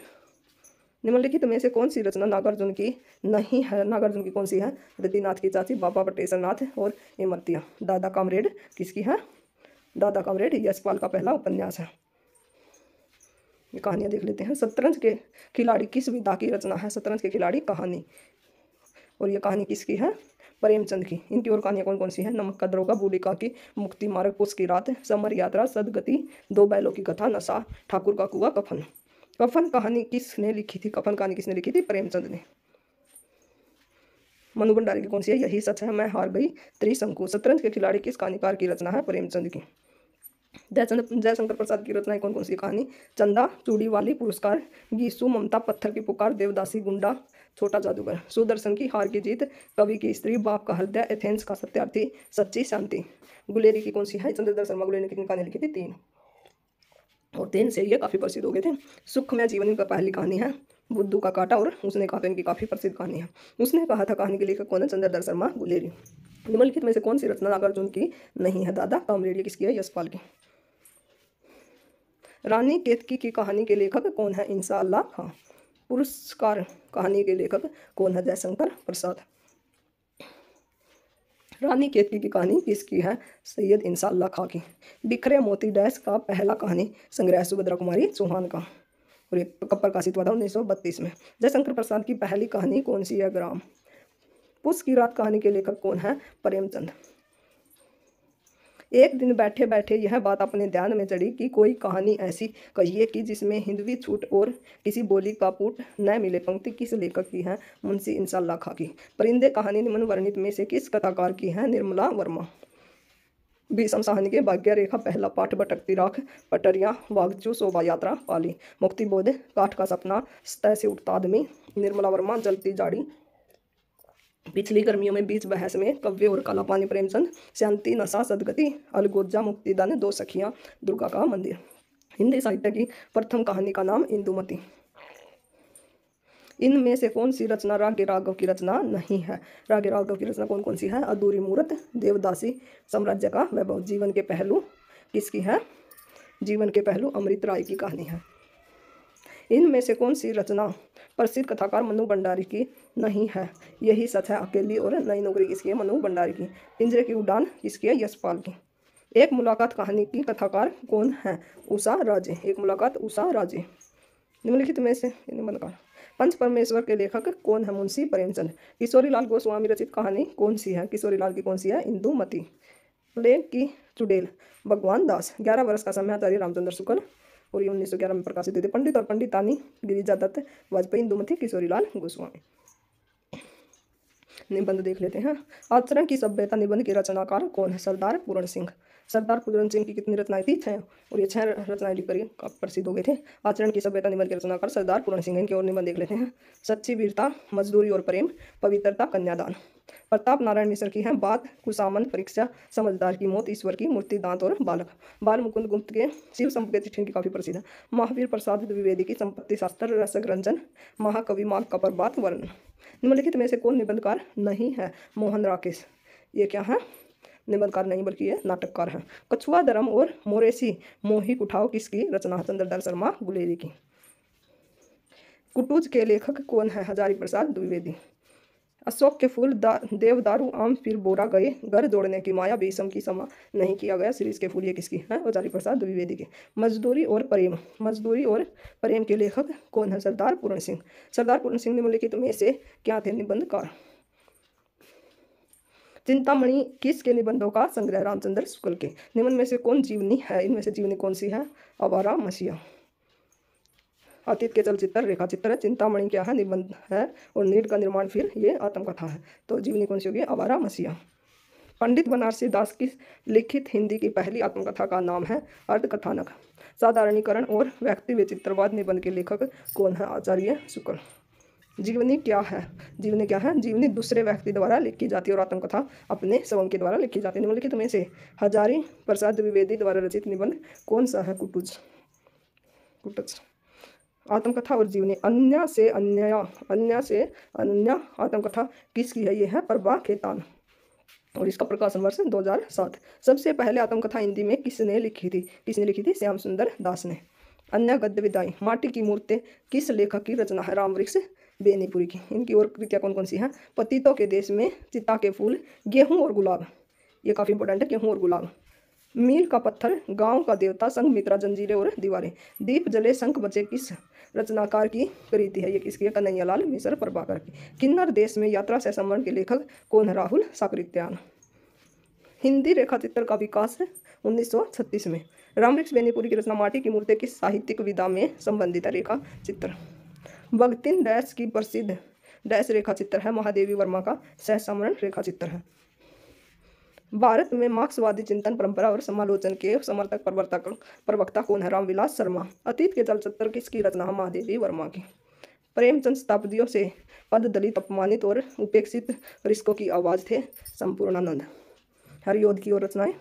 निम्नलिखित में से कौन सी रचना नागार्जुन की नहीं है? नागार्जुन की कौन सी है? रतिनाथ की चाची, बाबा बटेश्वर नाथ और इमरतिया। दादा कामरेड किसकी है? दादा कामरेड यशपाल का पहला उपन्यास है। ये कहानियाँ देख लेते हैं। शतरंज के खिलाड़ी किस विधा की रचना है? शतरंज के खिलाड़ी कहानी। और ये कहानी किसकी है? प्रेमचंद की। इनकी और कहानियाँ कौन कौन सी हैं? नमक का दरोगा, बूढ़ी काकी, मुक्ति मार्ग, पुस की रात, समर यात्रा, सदगति, दो बैलों की कथा, नशा, ठाकुर का कुआं, कफन। कफन कहानी किसने लिखी थी? कफन कहानी किसने लिखी थी? प्रेमचंद ने। मनु भंडारी की कौन सी है? यही सच है, मैं हार गई, त्रिशंकु। शतरंज के खिलाड़ी किस कहानीकार की रचना है? प्रेमचंद की। जयशंकर प्रसाद की रचनाएं कौन कौन सी? कहानी चंदा, चूड़ी वाली, पुरस्कार, गीसू, ममता, पत्थर की पुकार, देवदासी, गुंडा, छोटा जादूगर। सुदर्शन की हार की जीत, कवि की स्त्री, बाप का हृदय, एथेंस का सत्यार्थी, सच्ची शांति। गुलेरी की कौन सी है? चंद्रधर शर्मा गुलेरी ने कितनी कहानी लिखी थी? 3, और 3 से ये काफ़ी प्रसिद्ध हो गए थे। सुखमय जीवन इनका पहली कहानी है। बुद्धू का कांटा और उसने कहा तो इनकी काफ़ी प्रसिद्ध कहानी है। उसने कहा था कहानी के लेखक कौन है? चंद्रधर शर्मा गुलेरी। निम्नलिखित में से कौन सी रचना नागार्जुन की नहीं है? दादा कामरेडी किसकी है? यशपाल की। रानी केतकी की कहानी के लेखक कौन है? इंशाअल्लाह खां। पुरस्कार कहानी के लेखक कौन है? जयशंकर प्रसाद। रानी केतकी की कहानी किसकी है? सैयद इंशाअल्लाह खां की। बिखरे मोती डैश का पहला कहानी संग्रह सुभद्रा कुमारी चौहान का, और ये कब प्रकाशित हुआ था? 1932 में। जयशंकर प्रसाद की पहली कहानी कौन सी है? ग्राम। पुस की रात कहानी के लेखक कौन है? प्रेमचंद। एक दिन बैठे बैठे यह बात अपने ध्यान में चढ़ी कि कोई कहानी ऐसी कहिए कि जिसमें हिंदवी छूट और किसी बोली का पुट न मिले। पंक्ति किस लेखक की है? मुंशी इंशाअल्लाह खां की। परिंदे कहानी निम्न वर्णित में से किस कथाकार की है? निर्मला वर्मा। भीषम साहनी के भाग्य रेखा पहला पाठ, भटकती राख, पटरिया, वागचू, शोभा यात्रा, पाली, मुक्ति बोध, काठ का सपना, सतह से उठता आदमी, निर्मला वर्मा, जलती जाड़ी, पिछली गर्मियों में, बीच बहस में, कव्य और काला पानी, प्रेमचंद, शांति, नशा, सदगति, अलगोजा, मुक्तिदान, दो सखियां, दुर्गा का मंदिर। हिंदी साहित्य की प्रथम कहानी का नाम इंदुमती। इनमें से कौन सी रचना रागे राघव की रचना नहीं है? रागे राघव की रचना कौन कौन सी है? अधूरी मूरत, देवदासी, साम्राज्य का वैभव, जीवन के पहलू किसकी है? जीवन के पहलू अमृत राय की कहानी है। इनमें से कौन सी रचना प्रसिद्ध कथाकार मनु भंडारी की नहीं है? यही सच है अकेली और नई नौकरी किसकी है? मनु भंडारी की। पिंजरे की उड़ान किसकी है? यशपाल की। एक मुलाकात कहानी की कथाकार कौन है? उषा राजे। एक मुलाकात उषा राजे। निम्नलिखित में से पंच परमेश्वर के लेखक कौन है? मुंशी प्रेमचंद। किशोरी लाल गोस्वामी रचित कहानी कौन सी है? किशोरी लाल की कौन सी है? इंदुमती। प्लेग की चुड़ैल, भगवान दास। 11 वर्ष का समय आचार्य रामचंद्र शुक्ल, और ये 1911 में प्रकाशित हुए थे। पंडित और पंडितानी, गिरिजा दत्त, वाजपेयी, इंदुमती, किशोरी लाल गोस्वामी। निबंध देख लेते हैं। आचरण की सभ्यता निबंध के रचनाकार कौन है? सरदार पूरण सिंह। सरदार पूरण सिंह की कितनी रचनाएं थी? 6, और ये 6 रचनाएं लिखकर काफी प्रसिद्ध हो गए थे। आचरण की सभ्यता निबंध के रचनाकार सरदार पूरण सिंह। इनके और निबंध देख लेते हैं। सच्ची वीरता, मजदूरी और प्रेम, पवित्रता, कन्यादान। प्रताप नारायण मिश्र की है बात, कुसामन, परीक्षा, समझदार की मौत, ईश्वर की मूर्ति, दांत और बालक। बाल मुकुंद गुप्त के शिव संपुट की काफी प्रसिद्ध है। महावीर प्रसाद द्विवेदी की संपत्ति शास्त्र, रसक रंजन, महाकवि माघ का प्रभात वर्णन। निम्नलिखित में से कौन निबंधकार नहीं है? मोहन राकेश। ये क्या है? निबंधकार नहीं बल्कि ये नाटककार है। कछुआ धर्म और मोरेसी मोहिक उठाओ किसकी रचना? चंद्रधर शर्मा गुलेरी की। कुटुज के लेखक कौन है? हजारी प्रसाद द्विवेदी। अशोक के फूल, देवदारू, आम, फिर बोरा गए, घर जोड़ने की माया, भीषम की समा नहीं किया गया, सीरीज के फूल, ये किसकी है? हजारी प्रसाद द्विवेदी की। मजदूरी और प्रेम, मजदूरी और प्रेम के लेखक कौन है? सरदार पूरण सिंह। सरदार पूरण सिंह निम्नलिखित में से क्या थे? निबंधकार। चिंतामणि किसके निबंधों का संग्रह? रामचंद्र शुक्ल के। निम्न में से कौन जीवनी है? इनमें से जीवनी कौन सी है? आवारा मसीहा। अतीत के चलचित्र रेखा चित्र है। चिंतामणि क्या है? निबंध है, और नीड का निर्माण फिर ये आत्मकथा है। तो जीवनी कौन सी होगी? आवारा मसीहा। पंडित बनारसी दास की लिखित हिंदी की पहली आत्मकथा का नाम है अर्धकथानक। साधारणीकरण और व्यक्ति विचित्रवाद निबंध के लेखक कौन है? आचार्य शुक्ल। जीवनी क्या है? जीवनी क्या है? जीवनी दूसरे व्यक्ति द्वारा लिखी जाती है, और आत्मकथा अपने स्वयं के द्वारा लिखी जाती है। निम्नलिखित में से हजारी प्रसाद द्विवेदी द्वारा रचित निबंध कौन सा है? कुटुज। आत्मकथा और जीवनी। अन्य से अन्य आत्मकथा किसकी है? ये है प्रभा खेतान, और इसका प्रकाशन वर्ष 2007। सबसे पहले आत्मकथा हिंदी में किसने लिखी थी? किसने लिखी थी? श्याम सुंदर दास ने। अन्य गद्य विदाई, माटी की मूर्तें किस लेखक की रचना है? रामवृक्ष बेनीपुरी की। इनकी और कृतियाँ कौन कौन सी हैं? पतितों के देश में, चिता के फूल, गेहूं और गुलाब, ये काफ़ी इंपॉर्टेंट है, गेहूं और गुलाब। मील का पत्थर, गांव का देवता, संघमित्रा, जंजीरें और दीवारें, दीप जले शंख बजे किस रचनाकार की कृति है? ये किसकी है? कन्हैयालाल मिश्र प्रभाकर की। किन्नर देश में यात्रा से संवरण के लेखक कौन है? राहुल साकृत्यायन। हिंदी रेखा चित्र का विकास 1936 में। रामवृक्ष बेनीपुरी की रचना माटी की मूर्ति किस साहित्यिक विधा में संबंधित है? रेखा चित्र। भगतिन डैश की प्रसिद्ध डैश रेखा चित्र है? महादेवी वर्मा का सहस्रामरण रेखा चित्र है। भारत में मार्क्सवादी चिंतन परंपरा और समालोचन के समर्थक प्रवक्ता कौन है? रामविलास शर्मा। अतीत के चलचित्र किसकी रचना है? महादेवी वर्मा की। प्रेमचंद शताब्दियों से पद दलित, अपमानित और उपेक्षित रिश्कों की आवाज थे? संपूर्णानंद। हरियोध की और रचनाएं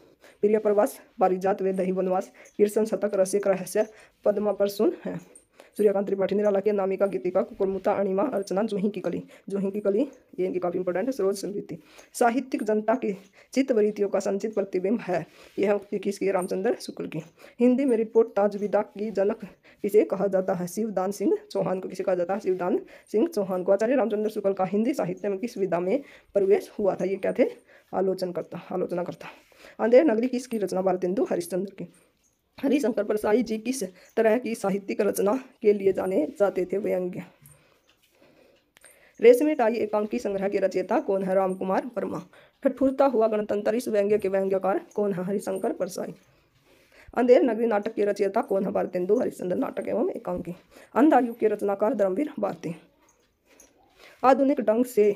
प्रिय प्रवास, पारिजात व दही वनवास, कीर्तन शतक, रसिक रहस्य, पद्मा प्रसून है। सूर्यकांत त्रिपाठी, निराला की अनामिका, गीतिका, कुकुरमुता, अणिमा, अर्चना, जूही की कली। जूही की कली ये इनकी काफी इंपॉर्टेंट है। सरोज स्मृति साहित्यिक जनता की चित्तवृत्तियों का संचित प्रतिबिंब है। यह उक्ति किसकी है? रामचंद्र शुक्ल की। हिंदी में रिपोर्ट ताजविदा की जनक किसे कहा जाता है? शिवदान सिंह चौहान को। किसे कहा जाता है? शिवदान सिंह चौहान को। आचार्य रामचंद्र शुक्ल का हिंदी साहित्य में किस विधा में प्रवेश हुआ था? ये क्या थे? आलोचना करता। अंधेर नगरी किसकी रचना? भारतेंदु हरिश्चंद्र की। हरिशंकर परसाई जी किस तरह की साहित्यिक रचना के लिए जाने जाते थे? व्यंग्य। रेशमी टाई एकांकी संग्रह के रचयिता कौन है? रामकुमार वर्मा। ठठुरता हुआ गणतंत्र इस व्यंग्य के व्यंग्यकार कौन है? हरिशंकर परसाई। अंधेर नगरी नाटक के रचयिता कौन है? भारतेंदु हरिश्चंद्र। नाटक एवं एकांकी। अंधायुग के रचनाकार धर्मवीर भारती। आधुनिक ढंग से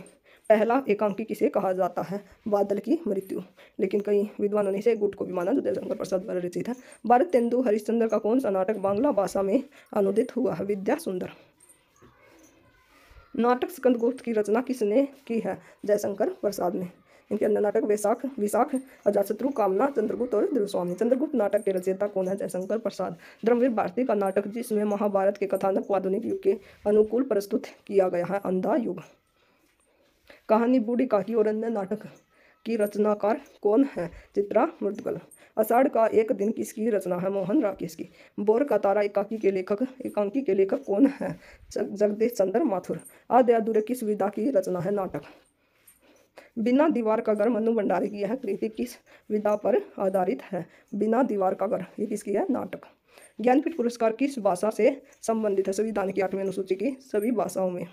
पहला एकांकी किसे कहा जाता है? बादल की मृत्यु। लेकिन कई विद्वानों ने इसे गुट को भी माना जो जयशंकर प्रसाद द्वारा रचित है। भारतेंदु हरिश्चंद्र का कौन सा नाटक बांग्ला भाषा में अनुदित हुआ है? विद्या सुंदर। नाटक स्कंदगुप्त की रचना किसने की है? जयशंकर प्रसाद ने। इनके अंदर नाटक विशाख, अजातशत्रु, कामना, चंद्रगुप्त और ध्रुवस्वामी। चंद्रगुप्त नाटक के रचयिता कौन है? जयशंकर प्रसाद। धर्मवीर भारती का नाटक जिसमें महाभारत के कथानक को आधुनिक युग के अनुकूल प्रस्तुत किया गया है? अंधा युग। कहानी बूढ़ी काकी और अन्य नाटक की रचनाकार कौन है? चित्रा मुद्गल। आषाढ़ का एक दिन किसकी रचना है? मोहन राकेश की। बोर का तारा एकांकी के लेखक कौन है? जगदीश चंद्र माथुर। आधे अधूरे किस विधा की रचना है? नाटक। बिना दीवार का घर मनु भंडारी की यह कृति किस विधा पर आधारित है? बिना दीवार का घर ये किसकी है? नाटक। ज्ञानपीठ पुरस्कार किस भाषा से संबंधित है? संविधान की 8वीं अनुसूची की सभी भाषाओं में।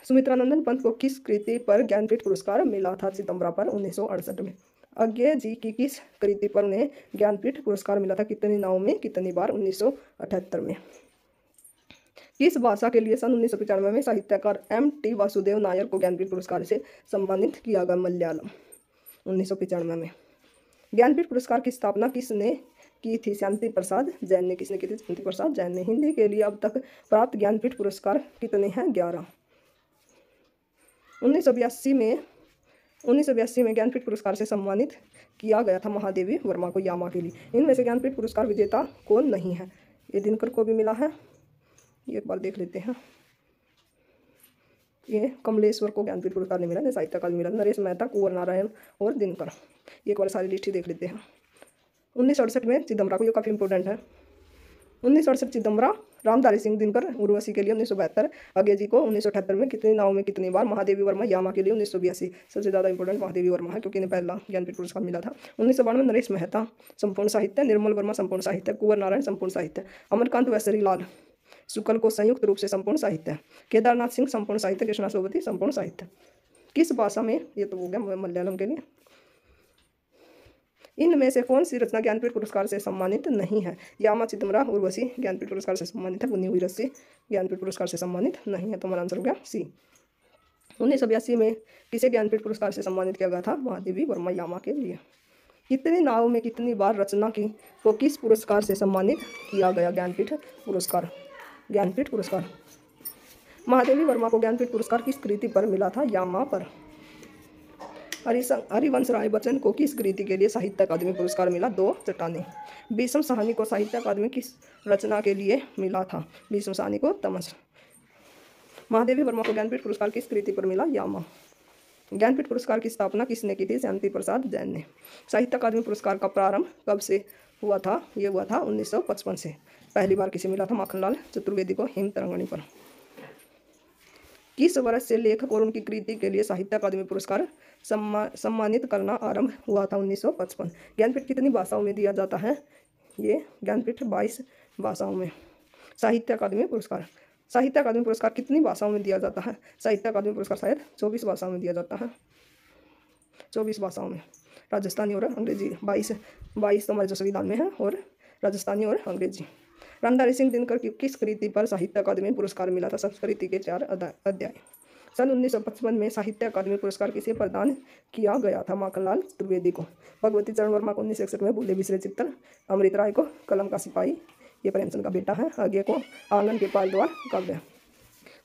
सुमित्रानंदन पंत को किस कृति पर ज्ञानपीठ पुरस्कार मिला था? चिदंबरा पर 1968 में। अज्ञे जी की किस कृति पर उन्हें ज्ञानपीठ पुरस्कार मिला था? कितनी नाव में कितनी बार? 1978 में। किस भाषा के लिए सन 1995 में साहित्यकार M.T. वासुदेव नायर को ज्ञानपीठ पुरस्कार से सम्मानित किया गया? मलयालम 1995 में। ज्ञानपीठ पुरस्कार की स्थापना किसने की थी? शांति प्रसाद जैन ने। किसने की थी? शांति प्रसाद जैन ने। हिंदी के लिए अब तक प्राप्त ज्ञानपीठ पुरस्कार कितने हैं? 11। 1982 में ज्ञानपीठ पुरस्कार से सम्मानित किया गया था महादेवी वर्मा को यामा के लिए। इनमें से ज्ञानपीठ पुरस्कार विजेता कौन नहीं है? ये दिनकर को भी मिला है, ये एक बार देख लेते हैं। ये कमलेश्वर को ज्ञानपीठ पुरस्कार नहीं मिला, साहित्य अकादमी मिला। नरेश मेहता, कुंवर नारायण और दिनकर। एक बार सारी लिस्ट ही देख लेते हैं। 1968 में चिदंबरा को, ये काफ़ी इंपॉर्टेंट है। 1968 चिदंबरा, रामधारी सिंह दिनकर उर्वशी के लिए 1972, अज्ञे जी को 1978 में, कितनी नाव में कितनी बार, महादेवी वर्मा यामा के लिए 1982। सबसे ज़्यादा इंपॉर्टेंट महादेवी वर्मा है क्योंकि इन्हें पहला ज्ञानपीठ पुरस्कार मिला था। 1992 नरेश मेहता संपूर्ण साहित्य, निर्मल वर्मा संपूर्ण साहित्य, कुंवर नारायण संपूर्ण साहित्य, अमरकांत व श्रीलाल शुक्ल को संयुक्त रूप से संपूर्ण साहित्य, केदारनाथ सिंह संपूर्ण साहित्य, कृष्णा सोबती संपूर्ण साहित्य। किस भाषा में? ये तो हो गया मलयालम के लिए। इनमें से कौन सी रचना ज्ञानपीठ पुरस्कार से सम्मानित नहीं है? यामा, चिदंबरा, उर्वशी ज्ञानपीठ पुरस्कार से सम्मानित है। बुनी हुई रस्सी ज्ञानपीठ पुरस्कार से सम्मानित नहीं है, तो हमारा आंसर हो गया सी। 1982 में किसे ज्ञानपीठ पुरस्कार से सम्मानित किया गया था? महादेवी वर्मा यामा के लिए। कितनी नाव में कितनी बार रचना की को किस पुरस्कार से सम्मानित किया गया? ज्ञानपीठ पुरस्कार। महादेवी वर्मा को ज्ञानपीठ पुरस्कार किस कृति पर मिला था? यामा पर। हरिवंश राय बच्चन को किस कृति के लिए साहित्य अकादमी पुरस्कार मिला? 2 चट्टानें। भीष्म साहनी को साहित्य अकादमी किस रचना के लिए मिला था? भीष्म साहनी को तमस। महादेवी वर्मा को ज्ञानपीठ पुरस्कार किस कृति पर मिला? यामा। ज्ञानपीठ पुरस्कार की स्थापना किसने की थी? शांति प्रसाद जैन ने। साहित्य अकादमी पुरस्कार का प्रारंभ कब से हुआ था? ये हुआ था 1955 से। पहली बार किसे मिला था? माखनलाल चतुर्वेदी को हिम तरंगणी पर। किस वर्ष से लेखक और उनकी कृति के लिए साहित्य अकादमी पुरस्कार सम्मानित करना आरंभ हुआ था? 1955। ज्ञानपीठ कितनी भाषाओं में दिया जाता है? ये ज्ञानपीठ 22 भाषाओं में। साहित्य अकादमी पुरस्कार, साहित्य अकादमी पुरस्कार कितनी भाषाओं में दिया जाता है? साहित्य अकादमी पुरस्कार शायद 24 भाषाओं में दिया जाता है, 24 भाषाओं में। राजस्थानी और अंग्रेजी 22 तो हमारे जो संविधान में है, और राजस्थानी और अंग्रेजी। रामधारी सिंह दिनकर की किस कृति पर साहित्य अकादमी पुरस्कार मिला था? संस्कृति के 4 अध्याय। सन 1955 में साहित्य अकादमी पुरस्कार किसे प्रदान किया गया था? माखनलाल त्रिवेदी को। भगवती चरण वर्मा को 1961 में भूले बिसरे चित्तर। अमृत राय को कलम का सिपाही, ये प्रेमचंद का बेटा है। आगे को आंगन के पाल द्वार काव्य।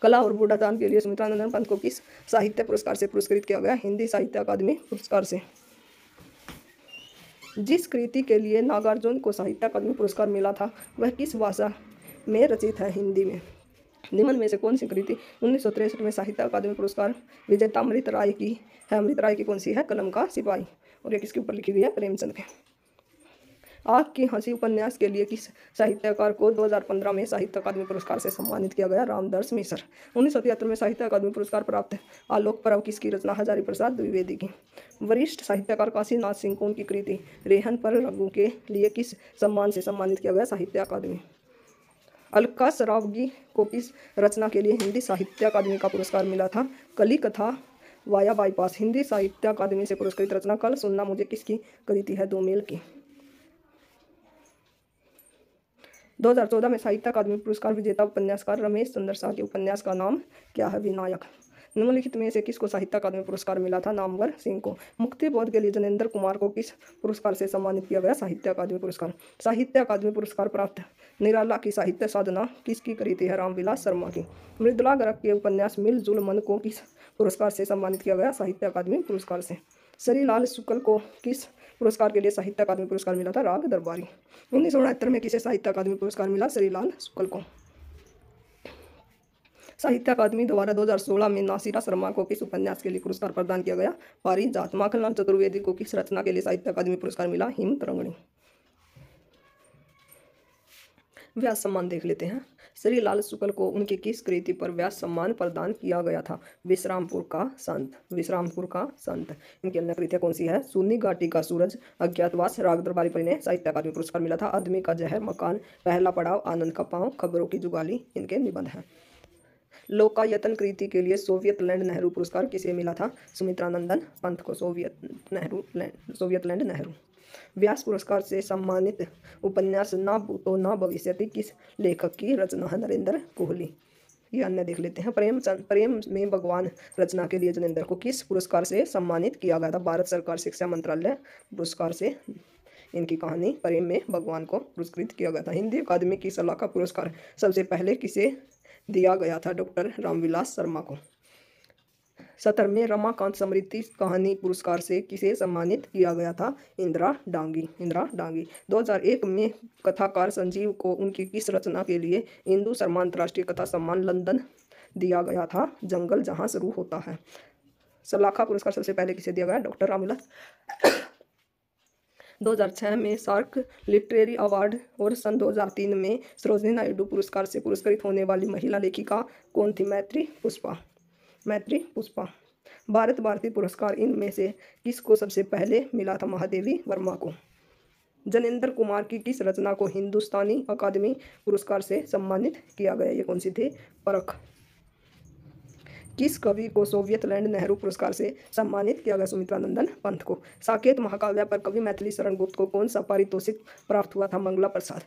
कला और बूढ़ादान के लिए सुमित्रानंदन पंत को किस साहित्य पुरस्कार से पुरस्कृत किया गया? हिंदी साहित्य अकादमी पुरस्कार से। जिस कृति के लिए नागार्जुन को साहित्य अकादमी पुरस्कार मिला था वह किस भाषा में रचित है? हिंदी में। निम्न में से कौन सी कृति 1963 में साहित्य अकादमी पुरस्कार विजेता अमृत राय की है? अमृत राय की कौन सी है? कलम का सिपाही। और ये किसके ऊपर लिखी गई है? प्रेमचंद के। आग की हंसी उपन्यास के लिए किस साहित्यकार को 2015 में साहित्य अकादमी पुरस्कार से सम्मानित किया गया? रामदर्श मिश्र। 1973 में साहित्य अकादमी पुरस्कार प्राप्त आलोक पर्व किसकी रचना? हजारी प्रसाद द्विवेदी की। वरिष्ठ साहित्यकार काशीनाथ सिंह को उनकी कृति रेहन पर रघु के लिए किस सम्मान से सम्मानित किया गया? साहित्य अकादमी। अलका सरावगी को किस रचना के लिए हिंदी साहित्य अकादमी का पुरस्कार मिला था? कली कथा वाया बाईपास। हिंदी साहित्य अकादमी से पुरस्कृत रचना कल सुनना मुझे किसकी कृति है? दो मेल की। 2014 में साहित्य अकादमी पुरस्कार विजेता उपन्यासकार रमेश चंद्र शाह के उपन्यास का नाम क्या है? विनायक। निम्नलिखित में से किसको साहित्य अकादमी पुरस्कार मिला था? नामवर सिंह को। मुक्ति बोध के लिए जनेंद्र कुमार को किस पुरस्कार से सम्मानित किया गया? साहित्य अकादमी पुरस्कार। साहित्य अकादमी पुरस्कार प्राप्त निराला की साहित्य साधना किसकी कृति है? रामविलास शर्मा की। मृदुला गर्ग के उपन्यास मिलजुल मन को किस पुरस्कार से सम्मानित किया गया? साहित्य अकादमी पुरस्कार से। श्रीलाल शुक्ल को किस पुरस्कार के लिए साहित्य अकादमी पुरस्कार मिला था? राग दरबारी। 1969 में किसे साहित्य अकादमी पुरस्कार मिला? श्रीलाल शुक्ल को। साहित्य अकादमी द्वारा 2016 में नासिरा शर्मा को किस उपन्यास के लिए पुरस्कार प्रदान किया गया? पारिजात। माखनलाल चतुर्वेदी को किस रचना के लिए साहित्य अकादमी पुरस्कार मिला? हिम तरंगिणी। व्यास सम्मान देख लेते हैं। श्रीलाल शुक्ल को उनकी किस कृति पर व्यास सम्मान प्रदान किया गया था? विश्रामपुर का संत। विश्रामपुर का संत। इनकी अन्य कृतियाँ कौन सी है? सूनी घाटी का सूरज, अज्ञातवास, राग दरबारी पर इन्हें साहित्य अकादमी पुरस्कार मिला था। आदमी का जहर, मकान, पहला पड़ाव, आनंद का पांव, खबरों की जुगाली इनके निबंध हैं। लोकायतन कृति के लिए सोवियत लैंड नेहरू पुरस्कार किसे मिला था? सुमित्रानंदन पंत को। Soviet land Nehru. व्यास पुरस्कार से सम्मानित उपन्यास ना भूतो ना भविष्यति किस लेखक की रचना है? नरेंद्र कोहली। ये अन्य देख लेते हैं। प्रेम में भगवान रचना के लिए जनेंद्र को किस पुरस्कार से सम्मानित किया गया था? भारत सरकार शिक्षा मंत्रालय पुरस्कार से इनकी कहानी प्रेम में भगवान को पुरस्कृत किया गया था। हिंदी अकादमी की सलाह का पुरस्कार सबसे पहले किसे दिया गया था? डॉक्टर रामविलास शर्मा को। 70वें रमाकांत समृद्धि कहानी पुरस्कार से किसे सम्मानित किया गया था? इंदिरा डांगी। 2001 में कथाकार संजीव को उनकी किस रचना के लिए इंदु शर्मा अंतर्राष्ट्रीय कथा सम्मान लंदन दिया गया था? जंगल जहां शुरू होता है। सलाखा पुरस्कार सबसे पहले किसे दिया गया? डॉक्टर रामविलास। 2006 में सार्क लिटरेरी अवार्ड और सन 2003 में सरोजिनी नायडू पुरस्कार से पुरस्कृत होने वाली महिला लेखिका कौन थी? मैत्री पुष्पा। भारत भारती पुरस्कार इनमें से किसको सबसे पहले मिला था? महादेवी वर्मा को। जनेंद्र कुमार की किस रचना को हिंदुस्तानी अकादमी पुरस्कार से सम्मानित किया गया? ये कौन सी थी? परख। किस कवि को सोवियत लैंड नेहरू पुरस्कार से सम्मानित किया गया? सुमित्रानंदन पंत को। साकेत महाकाव्य पर कवि मैथिली शरण गुप्त को कौन सा पारितोषिक प्राप्त हुआ था? मंगला प्रसाद।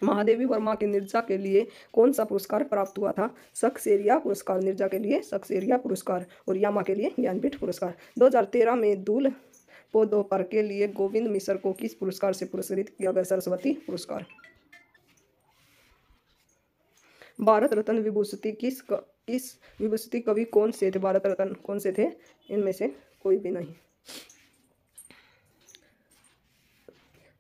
महादेवी वर्मा के निर्जा के लिए कौन सा पुरस्कार प्राप्त हुआ था? सक्सेरिया पुरस्कार। निर्जा के लिए सक्सेरिया पुरस्कार और यामा के लिए ज्ञानपीठ पुरस्कार। 2013 में दूल पोदोपर के लिए गोविंद मिश्र को किस पुरस्कार से पुरस्कृत किया गया? सरस्वती पुरस्कार। भारत रत्न विभूषित किस विभूषित कवि कौन से थे? भारत रत्न कौन से थे? इनमें से कोई भी नहीं।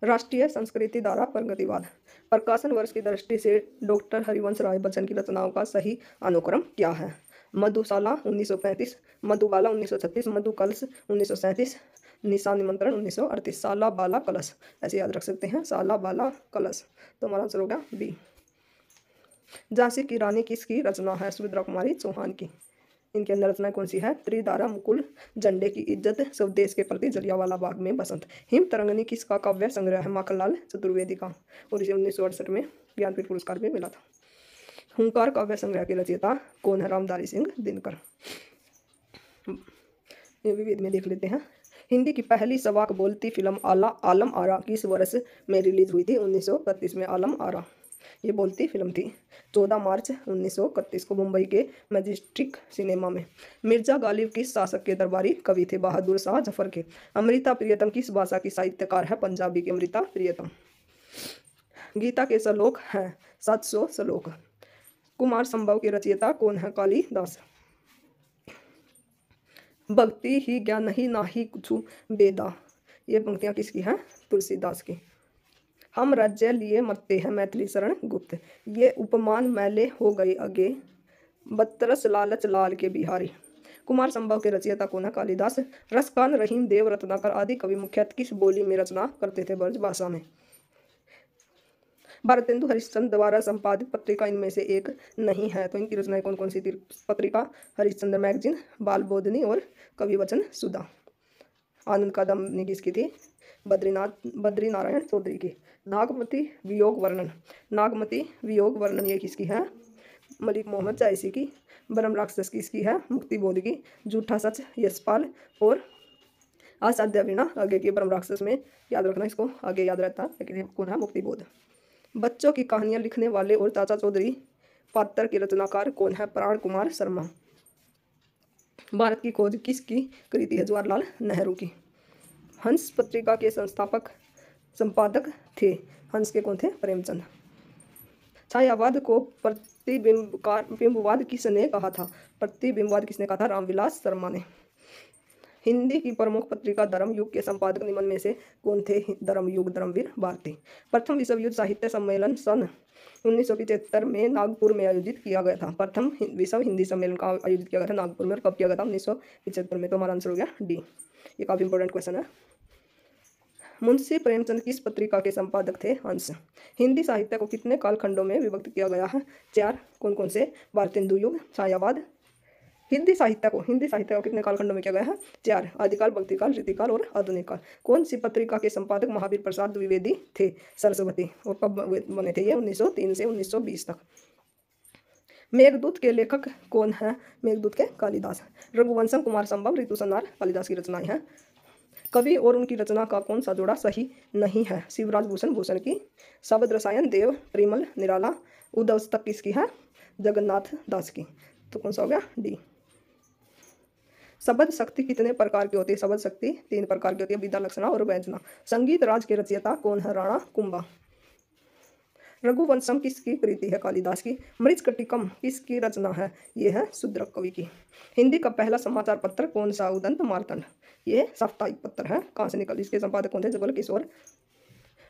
राष्ट्रीय संस्कृति धारा प्रगतिवाद। प्रकाशन वर्ष की दृष्टि से डॉक्टर हरिवंश राय बच्चन की रचनाओं का सही अनुक्रम क्या है? मधुशाला 1935, मधुबाला 1936, मधुकलश 1937, निशा निमंत्रण 1938। साला बाला कलश ऐसे याद रख सकते हैं। साला बाला कलश। तो हमारा आंसर होगा बी। झांसी की रानी किसकी रचना है? सुभद्रा कुमारी चौहान की। इनके अंदर रचना कौन सी है? त्रिधारा, मुकुल, झंडे की इज्जत, स्वदेश के प्रति, जलियांवाला बाग में बसंत। हिम तरंगिणी किसका काव्य संग्रह है? माखनलाल चतुर्वेदी का, और इसे 1968 में ज्ञानपीठ पुरस्कार भी मिला था। हुंकार काव्य संग्रह के रचयिता कौन है? रामधारी सिंह दिनकर। विविध में देख लेते हैं। हिंदी की पहली सवाक बोलती फिल्म आलम आरा किस वर्ष में रिलीज हुई थी? 1931 में आलम आरा ये बोलती फिल्म थी। 14 मार्च 1931 को मुंबई के मैजेस्टिक सिनेमा में। मिर्जा गालिब किस शासक के दरबारी कवि थे? बहादुर शाह जफर के। अमृता प्रियतम किस भाषा की साहित्यकार है? पंजाबी की अमृता प्रियतम। गीता के श्लोक हैं 700 श्लोक। कुमार संभव के रचयिता कौन है? कालिदास। भक्ति ही ज्ञान ही नाही कुछु बेदा ये पंक्तियां किसकी हैं? तुलसीदास की। हम राज्य लिए मरते हैं मैथिली शरण गुप्त। ये उपमान मैले हो गए अगे, बतरस लालच लाल के बिहारी। कुमार संभव के रचयिता कौन है? कालिदास। रसखान, रहीम, देव रत्नाकर आदि कवि मुख्यतः किस बोली में रचना करते थे? ब्रज भाषा में। भारतेंदु हरिश्चंद्र द्वारा संपादित पत्रिका इनमें से एक नहीं है, तो इनकी रचनाएं कौन कौन सी थी? पत्रिका हरिश्चंद्र मैगजीन, बाल बोधनी और कवि वचन सुधा। आनंद कादम्बनी किसकी थी? बद्रीनारायण चौधरी की। नागमती वियोग वर्णन, नागमती वियोग वर्णन ये किसकी है? मलिक मोहम्मद जायसी की। ब्रह्म राक्षस किसकी है? मुक्तिबोध की। झूठा सच यशपाल और असाध्य वीणा आगे की। ब्रह्म राक्षस में याद रखना, इसको आगे याद रहता है, लेकिन कौन है? मुक्तिबोध। बच्चों की कहानियां लिखने वाले और चाचा चौधरी पात्र के रचनाकार कौन है? प्राण कुमार शर्मा। भारत की खोज किसकी कृति है? जवाहरलाल नेहरू की। हंस पत्रिका के संस्थापक संपादक थे? हंस के कौन थे? प्रेमचंद। छायावाद को प्रतिबिंबवाद किसने कहा था? प्रतिबिंबवाद किसने कहा था? रामविलास शर्मा ने। हिंदी की प्रमुख पत्रिका धर्मयुग के संपादक निम्न में से कौन थे? धर्मयुग धर्मवीर भारती। प्रथम विश्व युद्ध साहित्य सम्मेलन सन 1975 में नागपुर में आयोजित किया गया था। प्रथम विश्व हिंदी सम्मेलन का आयोजित किया गया था नागपुर में, और कब किया गया था? 1975 में। तो हमारा आंसर हो गया डी। ये काफी इंपॉर्टेंट क्वेश्चन है। मुंशी प्रेमचंद किस पत्रिका के संपादक थे? हंस। हिंदी साहित्य को कितने कालखंडों में विभक्त किया गया है? 4। कौन कौन से? भारतेंदु युग, छायावाद। हिंदी साहित्य को कितने कालखंडों में किया गया है? 4। आदिकाल, भक्तिकाल, रीतिकाल और आधुनिक काल। कौन सी पत्रिका के संपादक महावीर प्रसाद द्विवेदी थे? सरस्वती। और कब बने थे ये? 1903 से 1920 तक। मेघदूत के लेखक कौन है? मेघदूत के कालिदास। रघुवंशम, कुमार संभव, ऋतु संहार कालिदास की रचनाएं हैं। कवि और उनकी रचना का कौन सा जोड़ा सही नहीं है? शिवराज भूषण भूषण की। शब्द रसायन देव परिमल निराला। उद्धवस्तक किसकी है? जगन्नाथ दास की। तो कौन सा हो गया? डी। शब्द शक्ति कितने प्रकार की होती है? शब्द शक्ति 3 प्रकार की होती है, विद्या, लक्षणा और व्यंजना। संगीत राज के रचयिता कौन है? राणा कुंभा। रघुवंशम किसकी कृति है? कालिदास की। मृच्छकटिकम किसकी रचना है? ये है शूद्रक कवि की। हिंदी का पहला समाचार पत्र कौन सा? उदंत मार्तंड। ये साप्ताहिक पत्र है। कहाँ से निकल? इसके संपादक कौन थे? जबल किशोर।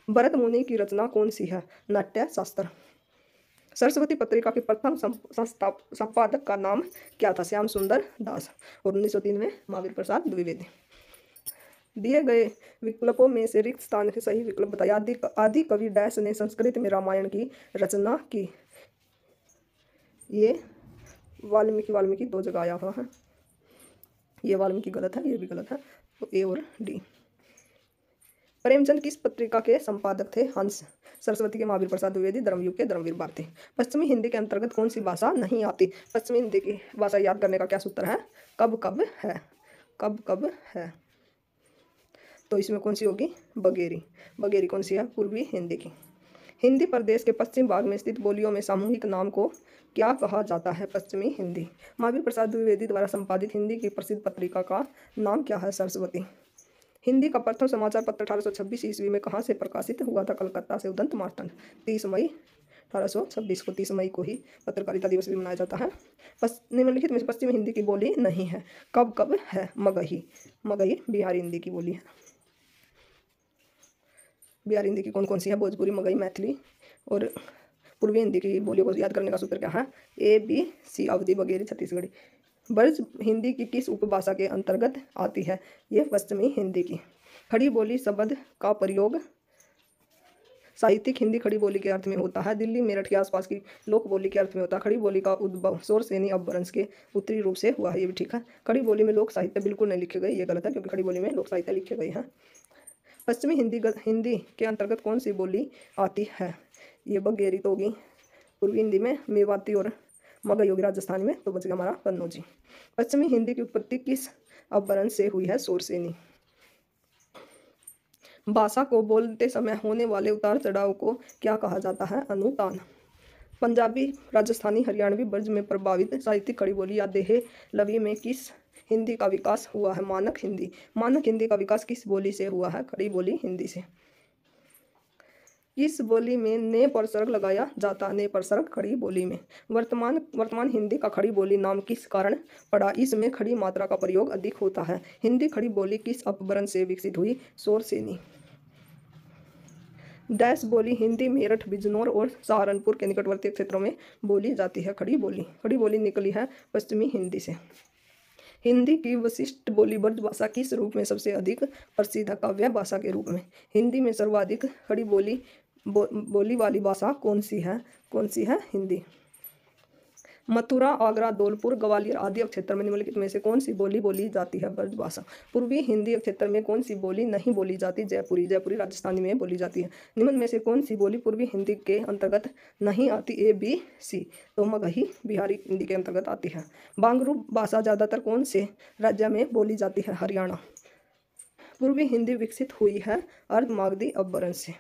भरत मुनि की रचना कौन सी है? नाट्य शास्त्र। सरस्वती पत्रिका के प्रथम संपादक का नाम क्या था? श्याम सुंदर दास। और 1903 में महावीर प्रसाद द्विवेदी। दिए गए विकल्पों में से रिक्त स्थान के सही विकल्प बताइए। आदि कवि डैश ने संस्कृत में रामायण की रचना की। ये वाल्मीकि 2 जगह आया हुआ है। ये वाल्मीकि गलत है, ये भी गलत है, तो ए और डी। प्रेमचंद किस पत्रिका के संपादक थे? हंस। सरस्वती के महावीर प्रसाद द्विवेदी। धर्मयुग के धर्मवीर भारती। पश्चिमी हिंदी के अंतर्गत कौन सी भाषा नहीं आती? पश्चिमी हिंदी की भाषा याद करने का क्या सूत्र है? कब कब है। कब कब है। तो इसमें कौन सी होगी? बगेरी। बगेरी कौन सी है? पूर्वी हिंदी की। हिंदी प्रदेश के पश्चिम भाग में स्थित बोलियों में सामूहिक नाम को क्या कहा जाता है? पश्चिमी हिंदी। महावीर प्रसाद द्विवेदी द्वारा संपादित हिंदी की प्रसिद्ध पत्रिका का नाम क्या है? सरस्वती। हिंदी का प्रथम समाचार पत्र 1826 ईस्वी में कहाँ से प्रकाशित हुआ था? कलकत्ता से। उदंत मार्तंड। 30 मई 1826 को, 30 मई को ही पत्रकारिता दिवस भी मनाया जाता है। निम्नलिखित में से पश्चिमी हिंदी की बोली नहीं है। कब कब है। मगही। मगही बिहारी हिंदी की बोली है। बिहारी हिंदी की कौन कौन सी है? भोजपुरी, मगही, मैथिली। और पूर्वी हिंदी की बोलियों को याद करने का सूत्र क्या है? A B C, अवधी, बघेली, छत्तीसगढ़ी। ब्रज हिंदी की किस उपभाषा के अंतर्गत आती है? ये पश्चिमी हिंदी की। खड़ी बोली शब्द का प्रयोग साहित्यिक हिंदी खड़ी बोली के अर्थ में होता है। दिल्ली मेरठ के आसपास की लोक बोली के अर्थ में होता है। खड़ी बोली का उद्भव शौरसेनी अपभ्रंश के उत्तरी रूप से हुआ है, ये भी ठीक है। खड़ी बोली में लोक साहित्य बिल्कुल नहीं लिखे गए, ये गलत है, क्योंकि खड़ी बोली में लोक साहित्य लिखे गए हैं। पश्चिमी हिंदी के अंतर्गत कौन सी बोली आती है? ये बघेरी तो होगी। पूर्वी हिंदी में मेवाती और मगही होगी। राजस्थानी में तो बच गया हमारा कन्नौजी। पश्चिमी हिंदी की उत्पत्ति किस अपभ्रंश से हुई है? शौरसेनी। भाषा को बोलते समय होने वाले उतार चढ़ाव को क्या कहा जाता है? अनुतान। पंजाबी, राजस्थानी, हरियाणवी, ब्रज में प्रभावित साहित्यिक खड़ी बोली या देहलवी में किस हिंदी का विकास हुआ है? मानक हिंदी। मानक हिंदी का विकास किस बोली से हुआ है? खड़ी बोली हिंदी से। किस बोली में ने पर सर्ग लगाया जाता? ने पर सर्ग खड़ी बोली में। वर्तमान हिंदी का खड़ी बोली नाम किस कारण पड़ा? इसमें खड़ी मात्रा का प्रयोग अधिक होता है। हिंदी खड़ी बोली किस अपभ्रंश से विकसित हुई? शौरसेनी। डैश बोली हिंदी मेरठ, बिजनौर और सहारनपुर के निकटवर्ती क्षेत्रों में बोली जाती है। खड़ी बोली। खड़ी बोली निकली है पश्चिमी हिंदी से। हिंदी की विशिष्ट बोली ब्रज भाषा किस रूप में सबसे अधिक प्रसिद्ध है? काव्य भाषा के रूप में। हिंदी में सर्वाधिक खड़ी बोली वाली भाषा कौन सी है? कौन सी है? हिंदी। मथुरा, आगरा, धौलपुर, ग्वालियर आदि क्षेत्र में निम्नलिखित में से कौन सी बोली बोली जाती है? ब्रज भाषा। पूर्वी हिंदी क्षेत्र में कौन सी बोली नहीं बोली जाती? जयपुरी। जयपुरी राजस्थानी में बोली जाती है। निम्न में से कौन सी बोली पूर्वी हिंदी के अंतर्गत नहीं आती? ए, बी, सी। तो मगही बिहारी हिंदी के अंतर्गत आती है। बांगरू भाषा ज्यादातर कौन से राज्य में बोली जाती है? हरियाणा। पूर्वी हिंदी विकसित हुई है अर्धमागधी अपभ्रंश से।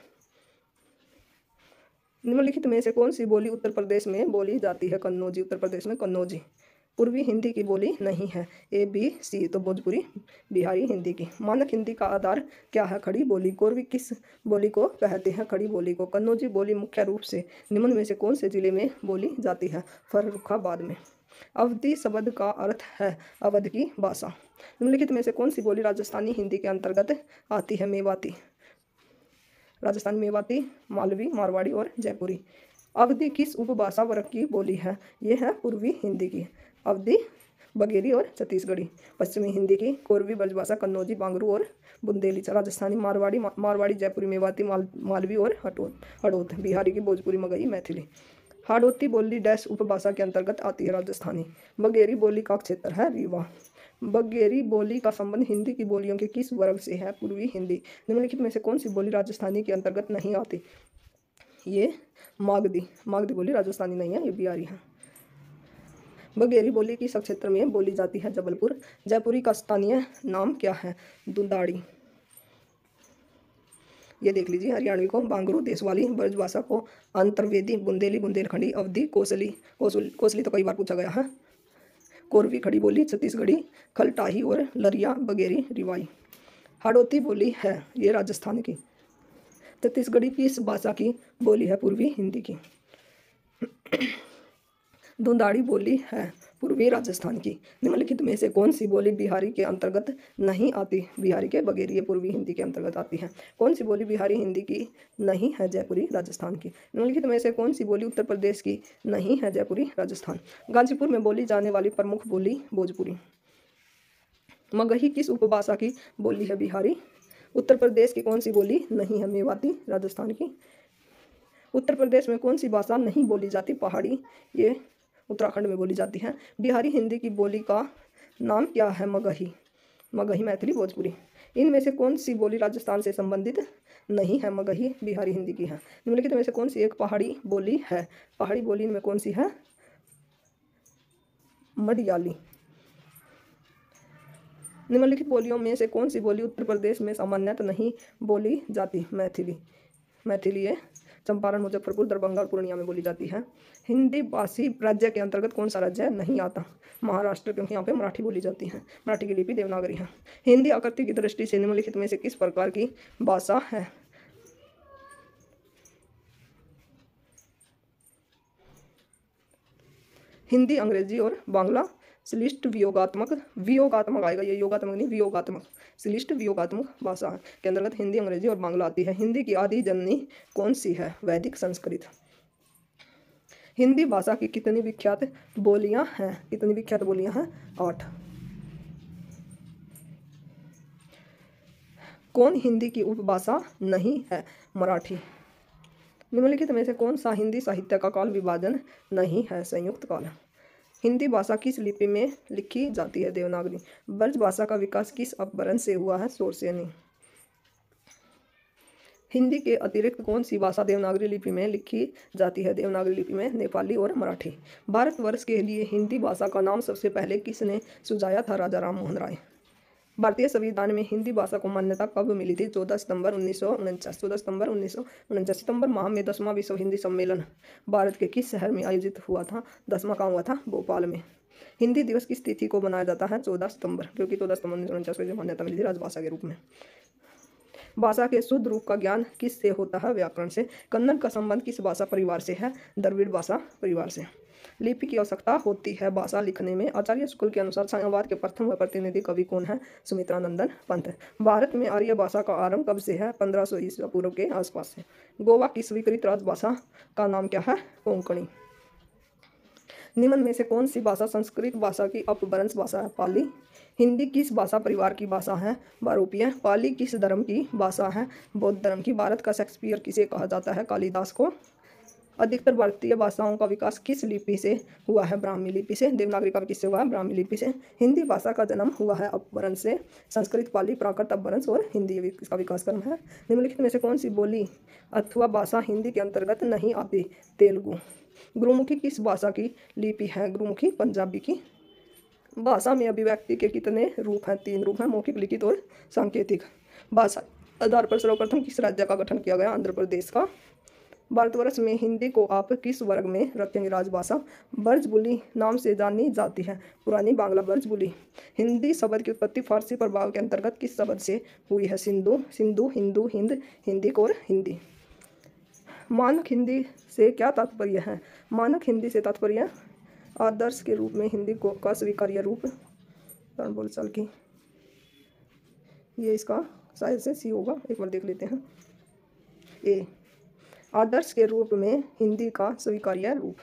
निम्नलिखित में से कौन सी बोली उत्तर प्रदेश में बोली जाती है? कन्नौजी। उत्तर प्रदेश में कन्नौजी। पूर्वी हिंदी की बोली नहीं है। ए, बी, सी। तो भोजपुरी बिहारी हिंदी की। मानक हिंदी का आधार क्या है? खड़ी बोली। कोरवी किस बोली को कहते हैं? खड़ी बोली को। कन्नौजी बोली मुख्य रूप से निम्न में से कौन से जिले में बोली जाती है? फर्रुखाबाद में। अवधी शब्द का अर्थ है अवध की भाषा। निम्नलिखित में से कौन सी बोली राजस्थानी हिंदी के अंतर्गत आती है? मेवाती। राजस्थानी मेवाती, मालवी, मारवाड़ी और जयपुरी। अवधी किस उपभाषा वर्ग की बोली है? ये है पूर्वी हिंदी की। अवधी, बघेरी और छत्तीसगढ़ी। पश्चिमी हिंदी की कोरवी, ब्रजभाषा, कन्नौजी, बांगरू और बुंदेली। राजस्थानी, मारवाड़ी, जयपुरी, मेवाती, मालवी और हड़ौत। बिहारी की भोजपुरी, मगही, मैथिली। हाड़ौती बोली डैश उपभाषा के अंतर्गत आती है? राजस्थानी। बघेरी बोली का क्षेत्र है रीवा। बघेरी बोली का संबंध हिंदी की बोलियों के किस वर्ग से है? पूर्वी हिंदी। निम्नलिखित में से कौन सी बोली राजस्थानी के अंतर्गत नहीं आती? ये मागधी। मागधी बोली राजस्थानी नहीं है, ये बिहारी है। बघेरी बोली किस क्षेत्र में बोली जाती है? जबलपुर। जयपुरी का स्थानीय नाम क्या है? दुंदाड़ी। ये देख लीजिए। हरियाणवी को बांगरू, देशवाली, ब्रजभाषा को अंतर्वेदी, बुंदेली, बुंदेलखंडी, अवधी, कोसली तो कई बार पूछा गया है। कोरवी खड़ी बोली छत्तीसगढ़ी, खलटाही और लरिया बघेरी रिवाई। हाड़ौती बोली है ये राजस्थान की। छत्तीसगढ़ी किस भाषा की बोली है? पूर्वी हिंदी की। धुंधाड़ी बोली है पूर्वी राजस्थान की। निम्नलिखित में से कौन सी बोली बिहारी के अंतर्गत नहीं आती? बिहारी के बघेरी पूर्वी हिंदी के अंतर्गत आती है। कौन सी बोली बिहारी हिंदी की नहीं है? जयपुरी राजस्थान की। निम्नलिखित में से कौन सी बोली उत्तर प्रदेश की नहीं है? जयपुरी राजस्थान। गाजीपुर में बोली जाने वाली प्रमुख बोली भोजपुरी। मगही किस उपभाषा की बोली है? बिहारी। उत्तर प्रदेश की कौन सी बोली नहीं है? मेवाती राजस्थान की। उत्तर प्रदेश में कौन सी भाषा नहीं बोली जाती? पहाड़ी, ये उत्तराखंड में बोली जाती है। बिहारी हिंदी की बोली का नाम क्या है? मगही। मगही, मैथिली, भोजपुरी। इनमें से कौन सी बोली राजस्थान से संबंधित नहीं है? मगही बिहारी हिंदी की है। निम्नलिखित में से कौन सी एक पहाड़ी बोली है? पहाड़ी बोली में कौन सी है? मडियाली। निम्नलिखित बोलियों में से कौन सी बोली उत्तर प्रदेश में सामान्यतः नहीं बोली जाती? मैथिली। मैथिली है चंपारण, मुजफ्फरपुर, दरभंगा और पूर्णिया में बोली जाती है। हिंदी भाषी राज्य के अंतर्गत कौन सा राज्य नहीं आता? महाराष्ट्र, क्योंकि यहाँ पे मराठी बोली जाती है। मराठी की लिपि देवनागरी है। हिंदी आकृति की दृष्टि से निम्नलिखित में से किस प्रकार की भाषा है? हिंदी, अंग्रेजी और बांग्ला श्लिष्ट वियोगात्मक आएगा, ये योगात्मक नहीं, वियोगात्मक। श्लिष्ट वियोगात्मक भाषा के अंतर्गत हिंदी, अंग्रेजी और बांग्ला आती है। हिंदी की आदि जननी कौन सी है? वैदिक संस्कृत। हिंदी भाषा की कितनी विख्यात बोलियां हैं? कितनी विख्यात बोलियां हैं? 8। कौन हिंदी की उपभाषा नहीं है? मराठी। निम्नलिखित में से कौन सा हिंदी साहित्य का काल विभाजन नहीं है? संयुक्त काल। हिंदी भाषा किस लिपि में लिखी जाती है? देवनागरी। ब्रज भाषा का विकास किस अपभ्रंश से हुआ है? शोरसेनी। हिंदी के अतिरिक्त कौन सी भाषा देवनागरी लिपि में लिखी जाती है? देवनागरी लिपि में नेपाली और मराठी। भारतवर्ष के लिए हिंदी भाषा का नाम सबसे पहले किसने सुझाया था? राजा राम मोहन राय। भारतीय संविधान में हिंदी भाषा को मान्यता कब मिली थी? 14 सितंबर 1949। 14 सितंबर 1949। सितंबर माह में 10वां विश्व हिंदी सम्मेलन भारत के किस शहर में आयोजित हुआ था? 10वां कहाँ हुआ था? भोपाल में। हिंदी दिवस किस तिथि को मनाया जाता है? 14 सितंबर, क्योंकि 14 सितंबर 1949 को मान्यता मिली थी राजभाषा के रूप में। भाषा के शुद्ध रूप का ज्ञान किससे होता है? व्याकरण से। कन्नड़ का संबंध किस भाषा परिवार से है? द्रविड़ भाषा परिवार से। लिपि की आवश्यकता होती है भाषा लिखने में। आचार्य शुक्ल के अनुसार साम्यवाद के प्रथम व प्रतिनिधि कवि कौन है? सुमित्रानंदन पंत। भारत में आर्य भाषा का आरंभ कब से है? 1500 ईस्वी पूर्व के आसपास से। गोवा की स्वीकृत राजभाषा का नाम क्या है? कोंकणी। निम्न में से कौन सी भाषा संस्कृत भाषा की अपभ्रंश भाषा है? पाली। हिंदी किस भाषा परिवार की भाषा है? बहुरूपीय। पाली किस धर्म की भाषा है? बौद्ध धर्म की। भारत का शेक्सपियर किसे कहा जाता है? कालिदास को। अधिकतर भारतीय भाषाओं का विकास किस लिपि से हुआ है? ब्राह्मी लिपि से। देवनागरी का किससे हुआ है? ब्राह्मी लिपि से। हिंदी भाषा का जन्म हुआ है अपभ्रंश से। संस्कृत, पाली, प्राकृत, अपभ्रंश और हिंदी इसका विकास क्रम है। निम्नलिखित में से कौन सी बोली अथवा भाषा हिंदी के अंतर्गत नहीं आती? तेलुगु। गुरुमुखी किस भाषा की लिपि है? गुरुमुखी पंजाबी की। भाषा में अभिव्यक्ति के कितने रूप हैं? 3 रूप हैं, मौखिक, लिखित और सांकेतिक। भाषा आधार पर सर्वप्रथम किस राज्य का गठन किया गया? आंध्र प्रदेश का। भारतवर्ष में हिंदी को आप किस वर्ग में रखेंगे? राजभाषा। ब्रजबुली नाम से जानी जाती है? पुरानी बांग्ला ब्रजबुली। हिंदी शब्द की उत्पत्ति फारसी प्रभाव के अंतर्गत किस शब्द से हुई है? सिंधु, सिंधु, हिंदू, हिंद, हिंदिक और हिंदी। मानक हिंदी से क्या तात्पर्य है? मानक हिंदी से तात्पर्य आदर्श के रूप में हिंदी को का स्वीकार्य रूप। बोलचाल की ये इसका शायद से सी होगा, एक बार देख लेते हैं। ए, आदर्श के रूप में हिंदी का स्वीकार्य रूप।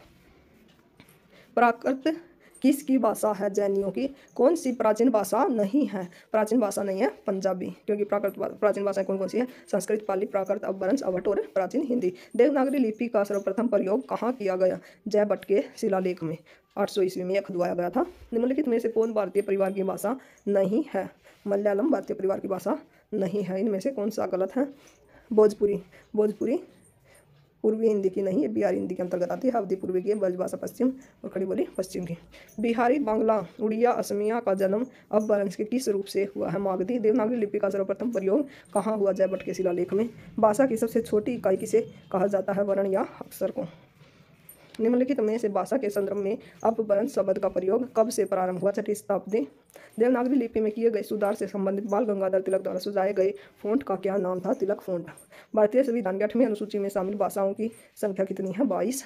प्राकृत किसकी भाषा है? जैनियों की। कौन सी प्राचीन भाषा नहीं है? प्राचीन भाषा नहीं है पंजाबी, क्योंकि प्राचीन भाषाएं कौन कौन सी है? संस्कृत, पाली, प्राकृत, अपभ्रंश, अवध और प्राचीन हिंदी। देवनागरी लिपि का सर्वप्रथम प्रयोग कहाँ किया गया? जयभट्ट के शिलालेख में 800 ईस्वी में खुदवाया गया था। निम्नलिखित में से कौन भारतीय परिवार की भाषा नहीं है? मलयालम भारतीय परिवार की भाषा नहीं है। इनमें से कौन सा गलत है? भोजपुरी। भोजपुरी पूर्वी हिंदी की नहीं, ये बिहारी हिंदी के अंतर्गत आती है। अवधी पूर्वी की, ब्रजभाषा पश्चिम और खड़ी बोली पश्चिम की। बिहारी, बांग्ला, उड़िया, असमिया का जन्म अपभ्रंश के किस रूप से हुआ है? मागधी। देवनागरी लिपि का सर्वप्रथम प्रयोग कहाँ हुआ? जयभट्ट के शिलालेख में। भाषा की सबसे छोटी इकाई किसे कहा जाता है? वर्ण या अक्षर को। निम्नलिखित में से भाषा के संदर्भ में अपभ्रंश शब्द का प्रयोग कब से प्रारंभ हुआ? 6वीं शताब्दी। देवनागरी लिपि में किए गए सुधार से संबंधित बाल गंगाधर तिलक द्वारा सुझाए गए फ़ॉन्ट का क्या नाम था? तिलक फ़ॉन्ट। भारतीय संविधान की 8वीं अनुसूची में शामिल भाषाओं की संख्या कितनी है? 22।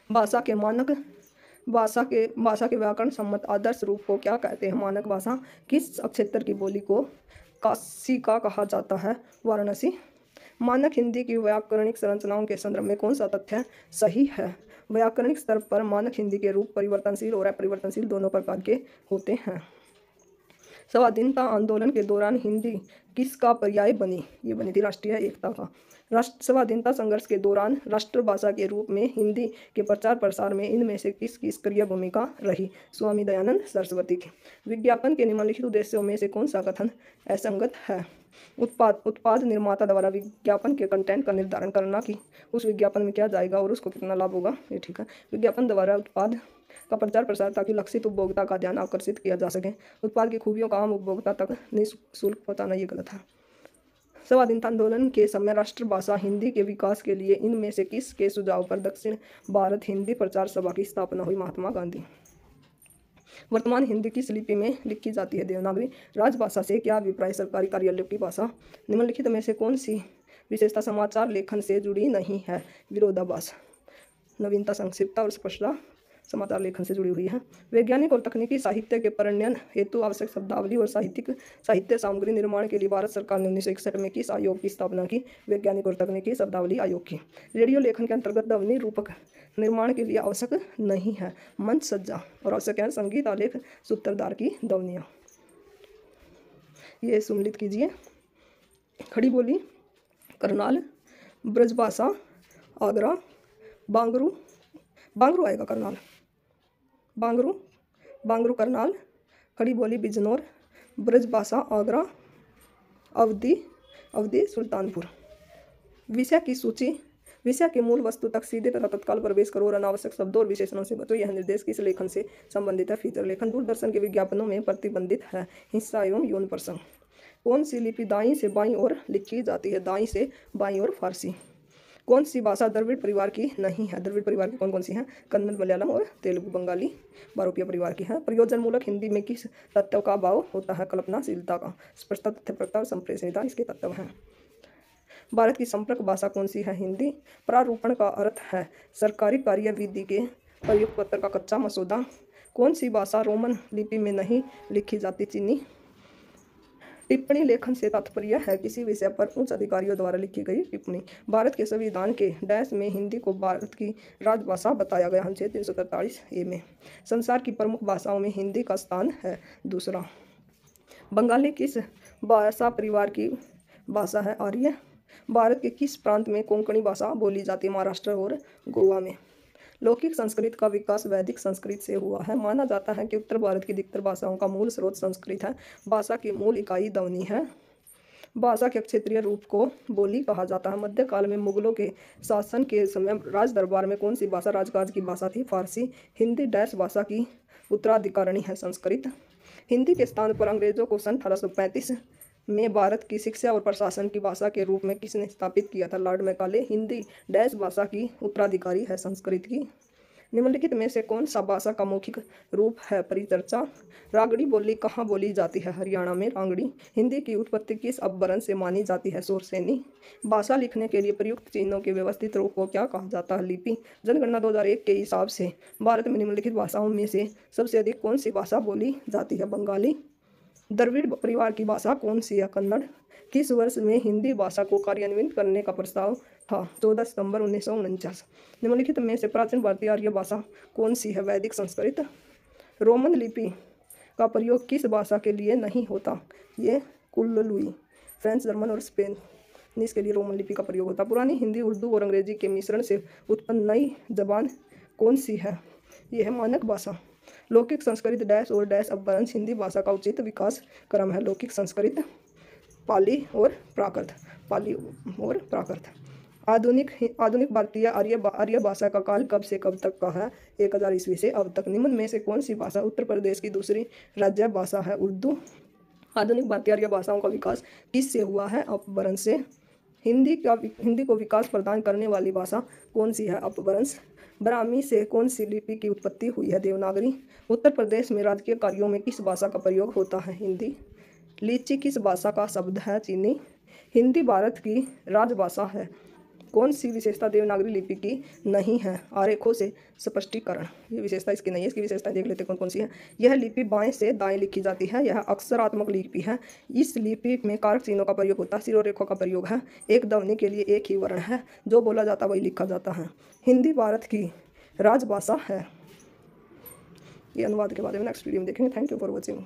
भाषा के मानक भाषा के व्याकरण सम्मत आदर्श रूप को क्या कहते हैं? मानक भाषा। किस क्षेत्र की बोली को काशी का कहा जाता है? वाराणसी। मानक हिंदी की व्याकरणिक संरचनाओं के संदर्भ में कौन सा तथ्य सही है? व्याकरणिक स्तर पर मानक हिंदी के रूप परिवर्तनशील और अपरिवर्तनशील दोनों प्रकार के होते हैं। स्वाधीनता आंदोलन के दौरान हिंदी किसका पर्याय बनी? ये बनी थी राष्ट्रीय एकता का। स्वाधीनता संघर्ष के दौरान राष्ट्रभाषा के रूप में हिंदी के प्रचार प्रसार में इनमें से किसकी सक्रिय भूमिका रही? स्वामी दयानंद सरस्वती की। विज्ञापन के निम्नलिखित उद्देश्यों में से कौन सा कथन असंगत है? उत्पाद निर्माता द्वारा विज्ञापन के कंटेंट का निर्धारण करना कि उस विज्ञापन में क्या जाएगा और उसको कितना लाभ होगा, ये ठीक है। विज्ञापन द्वारा उत्पाद का प्रचार प्रसार ताकि लक्षित उपभोक्ता का ध्यान आकर्षित किया जा सके। उत्पाद की खूबियों का आम उपभोक्ता तक निःशुल्क पहुंचाना, ये गलत है। स्वाधीनता आंदोलन के समय राष्ट्रभाषा हिंदी के विकास के लिए इनमें से किसके सुझाव पर दक्षिण भारत हिंदी प्रचार सभा की स्थापना हुई? महात्मा गांधी। वर्तमान हिंदी किस लिपि में लिखी जाती है? देवनागरी। राजभाषा से क्या अभिप्राय? सरकारी कार्यालयों की भाषा। निम्नलिखित में से कौन सी विशेषता समाचार लेखन से जुड़ी नहीं है? विरोधाभास। नवीनता, संक्षिप्तता और स्पष्टता समाचार लेखन से जुड़ी हुई है। वैज्ञानिक और तकनीकी साहित्य के प्रणयन हेतु आवश्यक शब्दावली और साहित्य सामग्री निर्माण के लिए भारत सरकार ने 1961 में किस आयोग की स्थापना की? वैज्ञानिक और तकनीकी शब्दावली आयोग की। रेडियो लेखन के अंतर्गत ध्वनि रूपक निर्माण के लिए आवश्यक नहीं है मंच सज्जा और आवश्यक है संगीत आलेख सूत्रधार की ध्वनियाँ। ये सुमिलित कीजिए। खड़ी बोली, करनाल, ब्रजभाषा, आगरा, बांगरू, बांगरू आएगा करनाल, बांगरू, बांगरू करनाल, खड़ी बोली बिजनौर, ब्रजभाषा आगरा, अवधी, अवधी सुल्तानपुर। विषय की सूची, विषय के मूल वस्तु तक सीधे तथा तत्काल प्रवेश करो और अनावश्यक शब्दों और विशेषणों से बचो। यह निर्देश किस लेखन से संबंधित है? फीचर लेखन। दूरदर्शन के विज्ञापनों में प्रतिबंधित है हिंसा एवं यौन प्रसंग। कौन सी लिपि दाईं से बाईं ओर लिखी जाती है? दाईं से बाईं ओर फारसी। कौन सी भाषा द्रविड़ परिवार की नहीं है? द्रविड़ परिवार की कौन कौन सी हैं? कन्नड़, मलयालम और तेलुगु। बंगाली बारोपिया परिवार की है। प्रयोजन मूलक हिंदी में किस तत्व का भाव होता है? कल्पनाशीलता का। स्पष्टता, तथ्यपरकता और संप्रेषणीयता इसके तत्व हैं। भारत की संपर्क भाषा कौन सी है? हिंदी। प्रारूपण का अर्थ है सरकारी कार्यविधि के प्रयुक्त पत्र का कच्चा मसौदा। कौन सी भाषा रोमन लिपि में नहीं लिखी जाती? चीनी। टिप्पणी लेखन से तात्पर्य है किसी विषय पर उच्च अधिकारियों द्वारा लिखी गई टिप्पणी। भारत के संविधान के डैश में हिंदी को भारत की राजभाषा बताया गया। अनुच्छेद 343A में। संसार की प्रमुख भाषाओं में हिंदी का स्थान है दूसरा। बंगाली किस भाषा परिवार की भाषा है? आर्य। भारत के किस प्रांत में कोंकणी भाषा बोली जाती है? महाराष्ट्र और गोवा में। लौकिक संस्कृत का विकास वैदिक संस्कृत से हुआ है। माना जाता है कि उत्तर भारत की अधिकतर भाषाओं का मूल स्रोत संस्कृत है। भाषा की मूल इकाई ध्वनि है। भाषा के क्षेत्रीय रूप को बोली कहा जाता है। मध्यकाल में मुगलों के शासन के समय राज दरबार में कौन सी भाषा राजकाज की भाषा थी? फारसी। हिंदी डैश भाषा की उत्तराधिकारिणी है? संस्कृत। हिंदी के स्थान पर अंग्रेजों को सन 1835 में भारत की शिक्षा और प्रशासन की भाषा के रूप में किसने स्थापित किया था? Lord Macaulay. हिंदी डैश भाषा की उत्तराधिकारी है? संस्कृत की। निम्नलिखित में से कौन सा भाषा का मौखिक रूप है? परिचर्चा। रागड़ी बोली कहाँ बोली जाती है? हरियाणा में रांगड़ी। हिंदी की उत्पत्ति किस अपभ्रंश से मानी जाती है? शोरसेनी। भाषा लिखने के लिए प्रयुक्त चिन्हों के व्यवस्थित रूप को क्या कहा जाता है? लिपि। जनगणना 2001 के हिसाब से भारत में निम्नलिखित भाषाओं में से सबसे अधिक कौन सी भाषा बोली जाती है? बंगाली। द्रविड़ परिवार की भाषा कौन सी है? कन्नड़। किस वर्ष में हिंदी भाषा को कार्यान्वित करने का प्रस्ताव था? 14 सितंबर 1949। निम्नलिखित में से प्राचीन भारतीय आर्य भाषा कौन सी है? वैदिक संस्कृत। रोमन लिपि का प्रयोग किस भाषा के लिए नहीं होता? ये कुल्लुई। फ्रेंच, जर्मन और स्पेनिश के लिए रोमन लिपि का प्रयोग होता। पुरानी हिंदी, उर्दू और अंग्रेजी के मिश्रण से उत्पन्न नई जबान कौन सी है? यह है मानक भाषा। लौकिक संस्कृत डैश और डैश अपभ्रंश हिंदी भाषा का उचित विकास क्रम है। लौकिक संस्कृत, पाली और प्राकृत। पाली और प्राकृत। आधुनिक भारतीय आर्य भाषा का काल कब से कब तक का है? 1000 ईस्वी से अब तक। निम्न में से कौन सी भाषा उत्तर प्रदेश की दूसरी राज्य भाषा है? उर्दू। आधुनिक भारतीय आर्य भाषाओं का विकास किससे हुआ है? अपभ्रंश से। हिंदी को विकास प्रदान करने वाली भाषा कौन सी है? अपभ्रंश। ब्राह्मी से कौन सी लिपि की उत्पत्ति हुई है? देवनागरी। उत्तर प्रदेश में राजकीय कार्यों में किस भाषा का प्रयोग होता है? हिंदी। लीची किस भाषा का शब्द है? चीनी। हिंदी भारत की राजभाषा है। कौन सी विशेषता देवनागरी लिपि की नहीं है? आरेखों से स्पष्टीकरण। ये विशेषता इसकी नहीं है। इसकी विशेषता देख लेते कौन कौन सी है। यह लिपि बाएं से दाएं लिखी जाती है। यह अक्षरात्मक लिपि है। इस लिपि में कारक चिन्हों का प्रयोग होता है। शिरोरेखों का प्रयोग है। एक ध्वनि के लिए एक ही वर्ण है। जो बोला जाता है वही लिखा जाता है। हिंदी भारत की राजभाषा है। ये अनुवाद के बारे में नेक्स्ट वीडियो में देखेंगे। Thank you for watching.